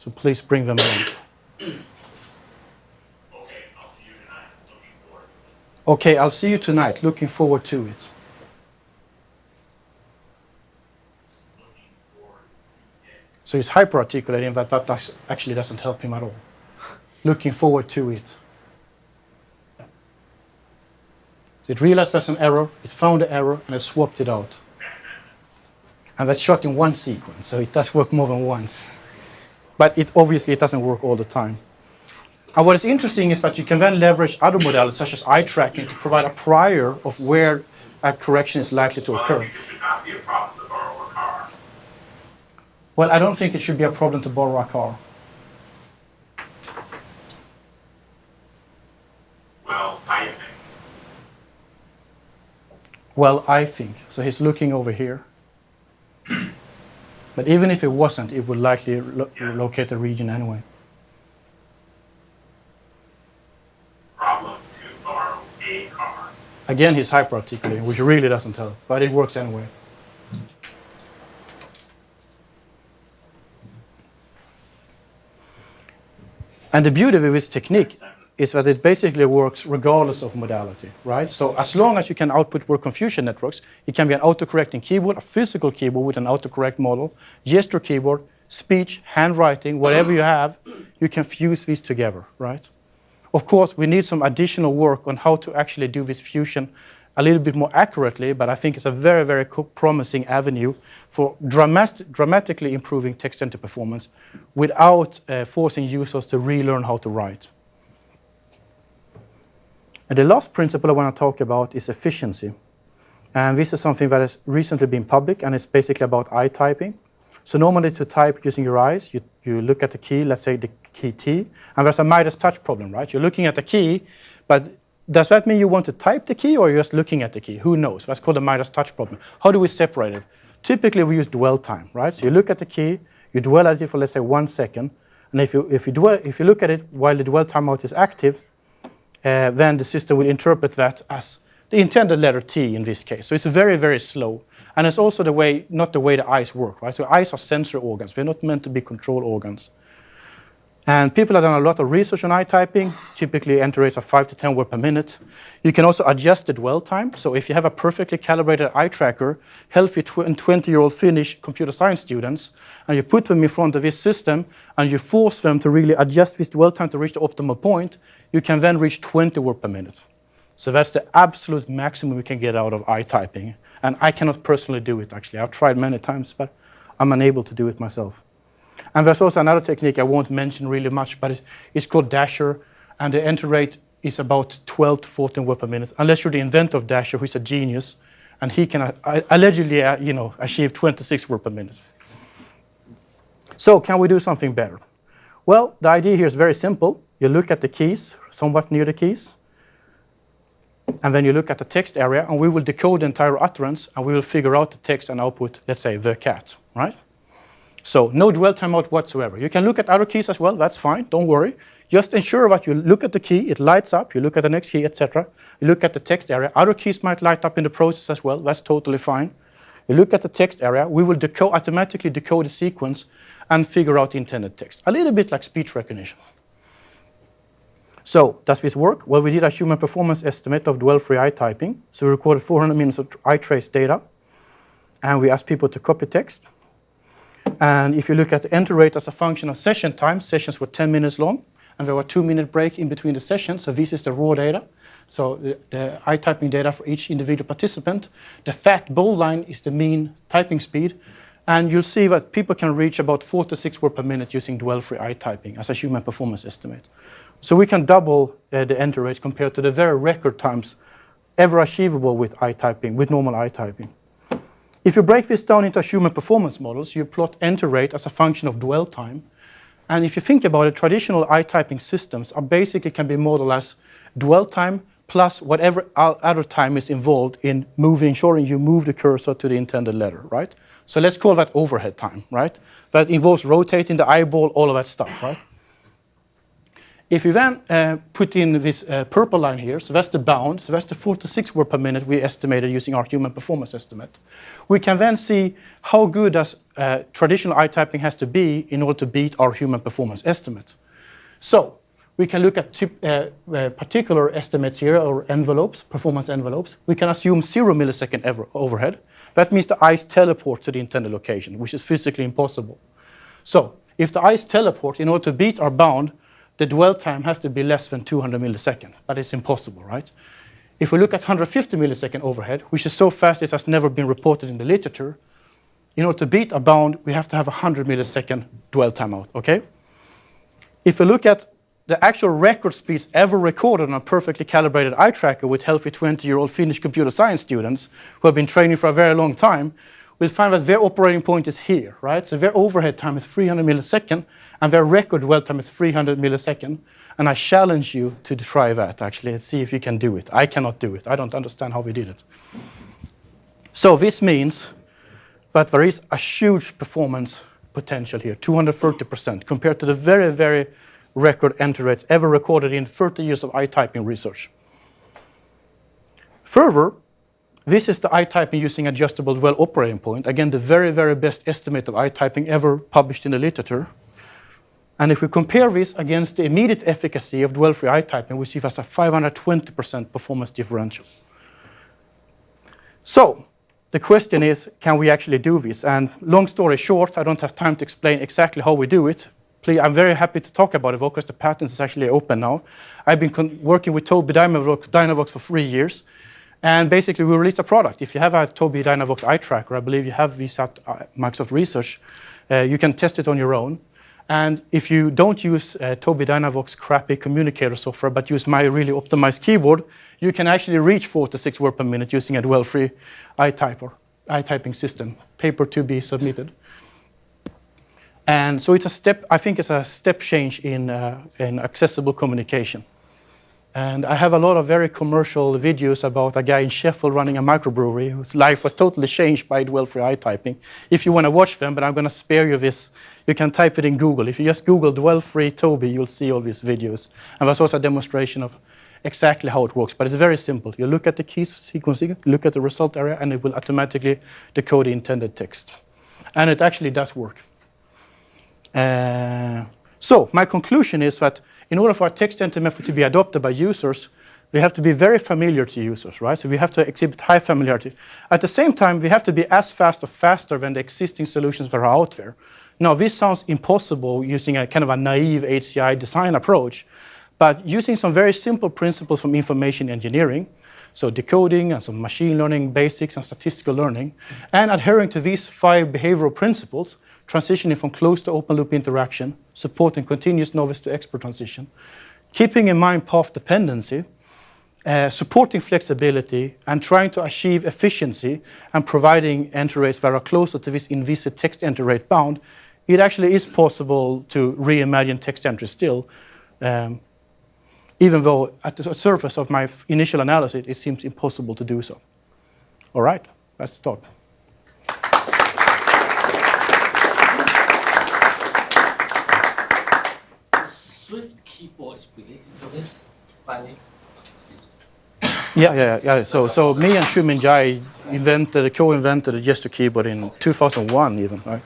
So please bring them along. Okay, I'll see you tonight. Looking forward to it. So he's hyper-articulating that actually doesn't help him at all. Looking forward to it. It realized there's an error, it found the error, and it swapped it out. And that's shot in one sequence, so it does work more than once. But obviously it doesn't work all the time. And what is interesting is that you can then leverage other modalities, such as eye tracking, to provide a prior of where a correction is likely to occur. It should not be a problem to borrow a car. Well, I don't think it should be a problem to borrow a car. Well, I think. Well, I think. So he's looking over here. But even if it wasn't, it would likely locate the region anyway. Problem to borrow a car. Again, he's hyper-articulating, which really doesn't help, but it works anyway. And the beauty of this technique is that it basically works regardless of modality, right? So as long as you can output word confusion networks, it can be an autocorrecting keyboard, a physical keyboard with an autocorrect model, gesture keyboard, speech, handwriting, whatever you have, you can fuse these together, right? Of course, we need some additional work on how to actually do this fusion a little bit more accurately, but I think it's a very, very promising avenue for dramatically improving text enter performance without forcing users to relearn how to write. And the last principle I want to talk about is efficiency. And this is something that has recently been public, and it's basically about eye typing. So normally to type using your eyes, you look at the key, let's say the key T, and there's a Midas touch problem, right? You're looking at the key, but does that mean you want to type the key, or you're just looking at the key? Who knows? That's called a Midas touch problem. How do we separate it? Typically, we use dwell time, right? So you look at the key, you dwell at it for, let's say, 1 second, and if you look at it while the dwell timeout is active, then the system will interpret that as the intended letter T in this case. So it's very, very slow. And it's also not the way the eyes work, right? So eyes are sensory organs. They're not meant to be control organs. And people have done a lot of research on eye typing, typically enter rates of 5 to 10 words per minute. You can also adjust the dwell time. So if you have a perfectly calibrated eye tracker, healthy 20-year-old Finnish computer science students, and you put them in front of this system, and you force them to really adjust this dwell time to reach the optimal point, you can then reach 20 words per minute. So that's the absolute maximum we can get out of eye typing. And I cannot personally do it, actually. I've tried many times, but I'm unable to do it myself. And there's also another technique I won't mention really much, but it's called Dasher, and the enter rate is about 12 to 14 words per minute, unless you're the inventor of Dasher, who's a genius, and he can allegedly, achieve 26 words per minute. So can we do something better? Well, the idea here is very simple. You look at the keys, somewhat near the keys, and then you look at the text area, and we will decode the entire utterance, and we will figure out the text and output, let's say, the cat, right? So no dwell timeout whatsoever. You can look at other keys as well, that's fine, don't worry. Just ensure that you look at the key, it lights up, you look at the next key, etc. You look at the text area. Other keys might light up in the process as well, that's totally fine. You look at the text area, we will automatically decode the sequence and figure out the intended text. A little bit like speech recognition. So, does this work? Well, we did a human performance estimate of dwell-free eye typing. So we recorded 400 minutes of eye trace data, and we asked people to copy text. And if you look at the enter rate as a function of session time, sessions were 10 minutes long, and there were 2-minute break in between the sessions, so this is the raw data. So the eye typing data for each individual participant. The fat bold line is the mean typing speed, and you'll see that people can reach about 4 to 6 words per minute using dwell-free eye typing as a human performance estimate. So we can double the enter rate compared to the very record times ever achievable with eye typing, with normal eye typing. If you break this down into human performance models, you plot enter rate as a function of dwell time. And if you think about it, traditional eye typing systems are basically can be modeled as dwell time plus whatever other time is involved in ensuring you move the cursor to the intended letter, right? So let's call that overhead time, right? That involves rotating the eyeball, all of that stuff, right? If you then put in this purple line here, so that's the bound, so that's the 4 to 6 words per minute we estimated using our human performance estimate. We can then see how good does traditional eye typing has to be in order to beat our human performance estimate. So we can look at particular estimates here, or envelopes, performance envelopes. We can assume 0 millisecond overhead. That means the eyes teleport to the intended location, which is physically impossible. So if the eyes teleport, in order to beat our bound, the dwell time has to be less than 200 milliseconds, but it's impossible, right? If we look at 150 millisecond overhead, which is so fast it has never been reported in the literature, in order to beat a bound, we have to have 100 millisecond dwell timeout, okay? If we look at the actual record speeds ever recorded on a perfectly calibrated eye tracker with healthy 20-year-old Finnish computer science students who have been training for a very long time, we'll find that their operating point is here, right? So their overhead time is 300 milliseconds, and their record dwell time is 300 milliseconds. And I challenge you to try that, actually, and see if you can do it. I cannot do it. I don't understand how we did it. So this means that there is a huge performance potential here, 230%, compared to the very, very record enter rates ever recorded in 30 years of eye typing research. Further, this is the eye typing using adjustable dwell operating point. Again, the very, very best estimate of eye typing ever published in the literature. And if we compare this against the immediate efficacy of dwell-free eye typing, we see that's a 520% performance differential. So the question is, can we actually do this? And long story short, I don't have time to explain exactly how we do it. Please, I'm very happy to talk about it because the patent is actually open now. I've been working with Tobii Dynavox for 3 years. And basically, we released a product. If you have a Tobii Dynavox eye tracker, I believe you have this at Microsoft Research, you can test it on your own. And if you don't use Tobii Dynavox crappy communicator software, but use my really optimized keyboard, you can actually reach 4 to 6 words per minute using a dwell-free eye typing system. Paper to be submitted. And so it's a step, I think it's a step change in accessible communication. And I have a lot of very commercial videos about a guy in Sheffield running a microbrewery whose life was totally changed by dwell-free eye typing. If you want to watch them, but I'm going to spare you this. You can type it in Google. If you just Google dwell-free Tobii, you'll see all these videos. And there's also a demonstration of exactly how it works. But it's very simple. You look at the keys sequencing, look at the result area, and it will automatically decode the intended text. And it actually does work. So my conclusion is that in order for our text enter method to be adopted by users, we have to be very familiar to users, right? So we have to exhibit high familiarity. At the same time, we have to be as fast or faster than the existing solutions that are out there. Now, this sounds impossible using a kind of a naive HCI design approach, but using some very simple principles from information engineering, so decoding and some machine learning basics and statistical learning, and adhering to these 5 behavioral principles, transitioning from closed to open loop interaction, supporting continuous novice to expert transition, keeping in mind path dependency, supporting flexibility, and trying to achieve efficiency and providing enter rates that are closer to this implicit text enter rate bound it actually is possible to reimagine text entry still, even though at the surface of my initial analysis, it seems impossible to do so. All right, that's the talk. Swift keyboard is related to this finding? Yeah. So me and Shumin Jai co-invented the gesture keyboard in 2001 even, right?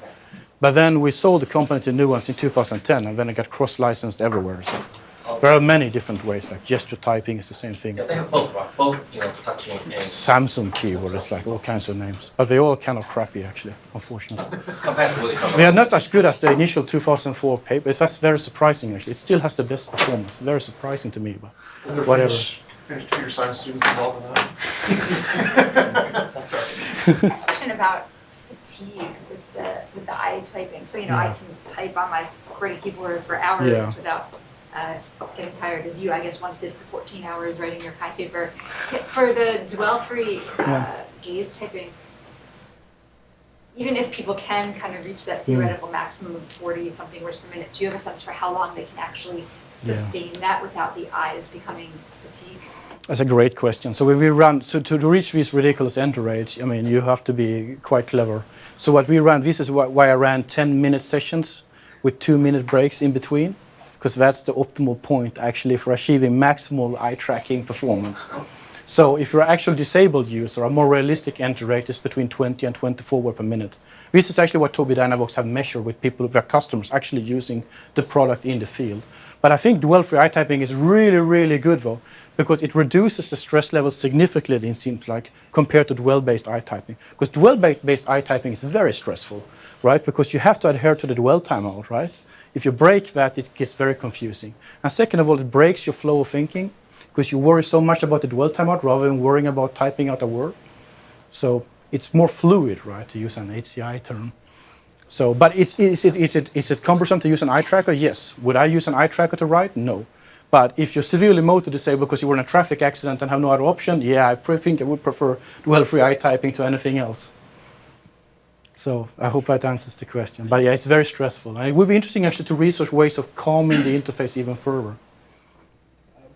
But then we sold the company to Nuance in 2010, and then it got cross-licensed everywhere. So there are many different ways, like gesture typing is the same thing. Yeah, they have both, right? Both, touching and Samsung keyboard, it's like all kinds of names. But they all kind of crappy, actually, unfortunately. compared to what they come They are not as good as the initial 2004 paper. That's very surprising, actually. It still has the best performance. Very surprising to me, but whatever. Finnish computer science students involved in that. I'm sorry. Question about fatigue with the eye typing. So I can type on my QWERTY keyboard for hours without getting tired, as you, I guess, once did for 14 hours writing your Pi paper. For the dwell-free gaze typing, even if people can kind of reach that theoretical maximum of 40-something words per minute, do you have a sense for how long they can actually sustain that without the eyes becoming fatigued? That's a great question. So when we run, to reach these ridiculous enter rates, I mean, you have to be quite clever. So what we ran, this is why I ran 10-minute sessions with 2-minute breaks in between, because that's the optimal point actually for achieving maximal eye tracking performance. So if you're an actual disabled user, a more realistic enter rate is between 20 and 24 words per minute. This is actually what Tobii Dynavox have measured with people, their customers actually using the product in the field. But I think dwell-free eye typing is really, really good though, because it reduces the stress level significantly, it seems like, compared to dwell-based eye typing. Because dwell-based eye typing is very stressful, right? Because you have to adhere to the dwell timeout, right? If you break that, it gets very confusing. And second of all, it breaks your flow of thinking, because you worry so much about the dwell timeout rather than worrying about typing out a word. So it's more fluid, right, to use an HCI term. So, but is it cumbersome to use an eye tracker? Yes. Would I use an eye tracker to write? No. But if you're severely motor disabled because you were in a traffic accident and have no other option, yeah, I think I would prefer dwell-free eye typing to anything else. So I hope that answers the question. But yeah, it's very stressful. And it would be interesting actually to research ways of calming the interface even further.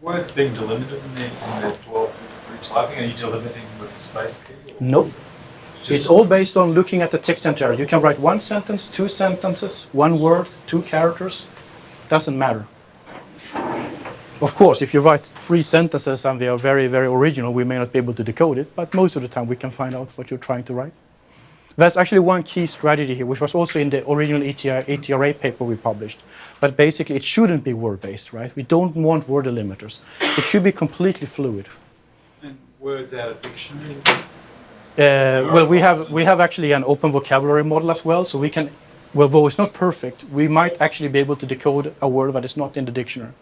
Words being delimited in the dwell-free typing, are you delimiting with space key? Nope. It's all based on looking at the text entry. You can write 1 sentence, 2 sentences, 1 word, 2 characters. Doesn't matter. Of course, if you write 3 sentences and they are very, very original, we may not be able to decode it, but most of the time we can find out what you're trying to write. That's actually one key strategy here, which was also in the original ATRA paper we published. But basically, it shouldn't be word-based, right? We don't want word delimiters. It should be completely fluid. And words out of dictionary? Well, we have actually an open vocabulary model as well, so we can, well, though it's not perfect, we might actually be able to decode a word that is not in the dictionary.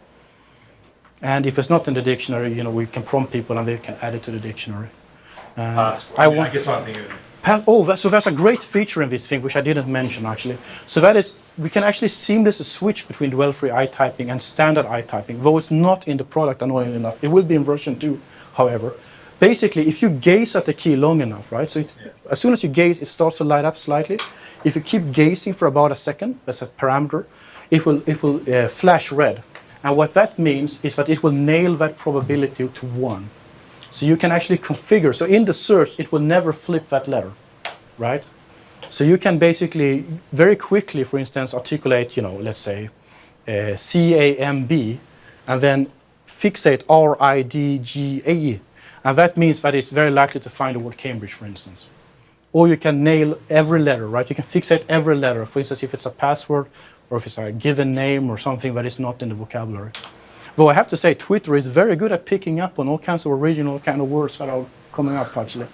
And if it's not in the dictionary, we can prompt people and they can add it to the dictionary. I guess one thing is... So that's a great feature in this thing, which I didn't mention actually. So that is, we can actually seamlessly switch between dwell-free eye typing and standard eye typing, though it's not in the product, annoyingly enough. It will be in version 2, however. Basically, if you gaze at the key long enough, right? So as soon as you gaze, it starts to light up slightly. If you keep gazing for about a second, that's a parameter, it will flash red. And what that means is that it will nail that probability to 1. So you can actually configure. So in the search, it will never flip that letter, right? So you can basically very quickly, for instance, articulate, let's say CAMB, and then fixate RIDGAE. And that means that it's very likely to find the word Cambridge, for instance. Or you can nail every letter, right? You can fixate every letter. For instance, if it's a password or if it's a given name or something that is not in the vocabulary. Though I have to say, Twitter is very good at picking up on all kinds of original kind of words that are coming up, actually.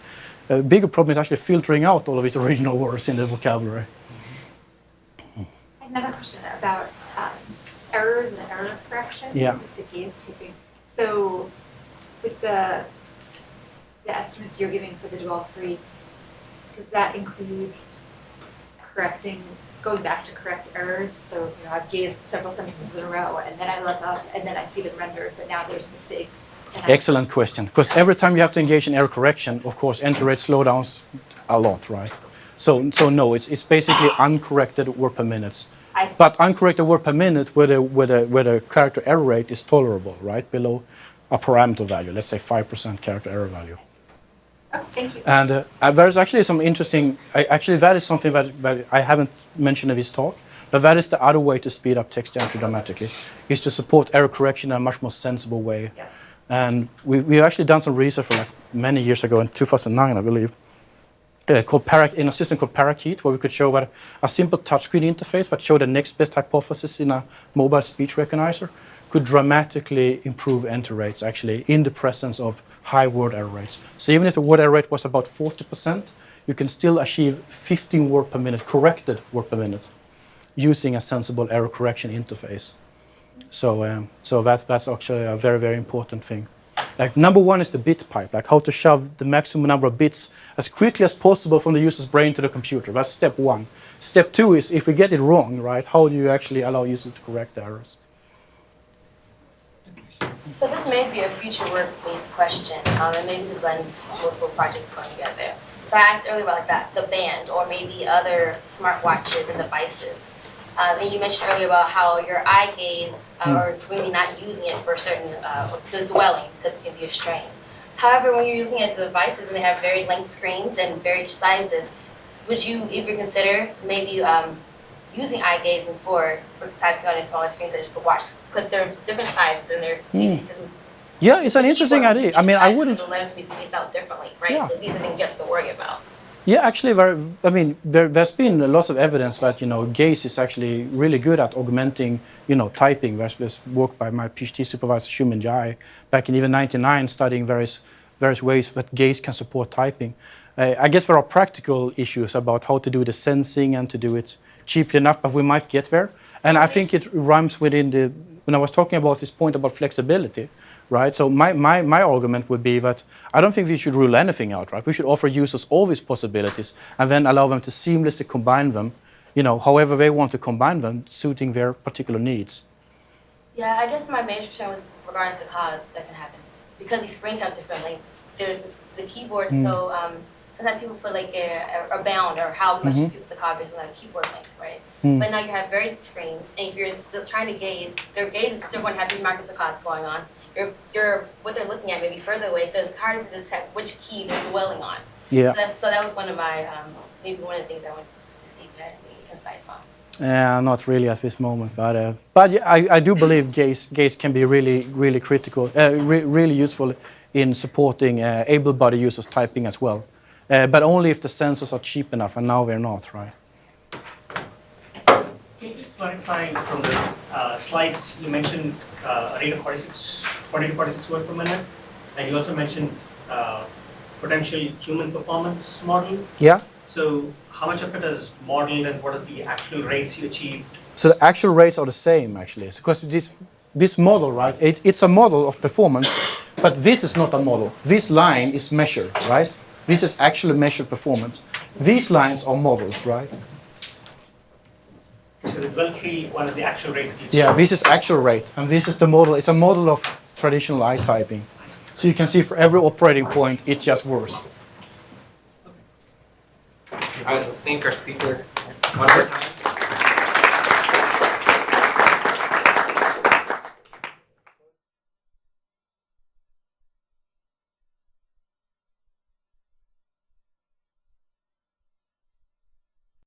A bigger problem is actually filtering out all of these original words in the vocabulary. Another question about errors and error correction with the gaze typing. So with the estimates you're giving for the dwell-free, does that include going back to correct errors? So I've gazed several sentences in a row, and then I look up, and then I see them rendered, but now there's mistakes. Excellent question, because every time you have to engage in error correction, of course, enter rate slow down a lot, right? So no, it's basically uncorrected word per minute. I see. But uncorrected word per minute where the character error rate is tolerable, right? Below a parameter value, let's say 5% character error value. Oh, thank you. And there's actually some interesting, actually that is something that I haven't mentioned in this talk, but that is the other way to speed up text entry dramatically, is to support error correction in a much more sensible way. Yes. And we've actually done some research for like many years ago, in 2009, I believe, in a system called Parakeet, where we could show that a simple touchscreen interface that showed the next best hypothesis in a mobile speech recognizer could dramatically improve enter rates, actually, in the presence of high word error rates. So even if the word error rate was about 40%, you can still achieve 15 word per minute, corrected word per minute, using a sensible error correction interface. So that's actually a very, very important thing. Like number one is the bit pipe, like how to shove the maximum number of bits as quickly as possible from the user's brain to the computer. That's step one. Step two is if we get it wrong, right, how do you actually allow users to correct the errors? So this may be a future work-based question, and maybe to blend multiple projects going together. So I asked earlier about like that, the band, or maybe other smartwatches and devices. And you mentioned earlier about how your eye gaze, or maybe not using it for certain, the dwelling, because it can be a strain. However, when you're looking at the devices and they have very length screens and varied sizes, would you ever consider maybe using eye gazing for typing on a smaller screen such as the watch? Because they're different sizes and they're maybe yeah, it's an interesting idea. I mean, I wouldn't. The letters be spaced out differently, right? Yeah. So these are things you have to worry about. Yeah, actually, there's been lots of evidence that gaze is actually really good at augmenting typing. There's work by my PhD supervisor Shumin Jai back in even '99 studying various ways that gaze can support typing. I guess there are practical issues about how to do the sensing and to do it cheaply enough, but we might get there. And I think it rhymes within when I was talking about this point about flexibility. Right, so my argument would be that I don't think we should rule anything out. Right, we should offer users all these possibilities and then allow them to seamlessly combine them, however they want to combine them, suiting their particular needs. Yeah, I guess my major concern was regarding saccades that can happen because these screens have different lengths. There's the keyboard, so sometimes people put like a bound or how much people saccade based on a keyboard length, right? But now you have varied screens, and if you're still trying to gaze, their gaze is still going to have these micro saccades going on. What they're looking at maybe further away, so it's harder to detect which key they're dwelling on. Yeah. So that was one of my maybe one of the things I wanted to see if you had any insights on. Yeah, not really at this moment, but yeah, I do believe gaze can be really critical, really useful in supporting able-bodied users typing as well, but only if the sensors are cheap enough, and now they're not, right? Can you just clarify from the slides, you mentioned a rate of 20 to 46 words per minute, and you also mentioned potential human performance model. Yeah. So how much of it is modeled and what is the actual rates you achieved? So the actual rates are the same, actually, because this model, right, it's a model of performance, but this is not a model. This line is measured, right? This is actually measured performance. These lines are models, right? So the dwell-free one is the actual rate that you achieved? Yeah, this is actual rate, and this is the model. It's a model of traditional eye typing. So you can see for every operating point, it's just worse. All right, let's thank our speaker one more time.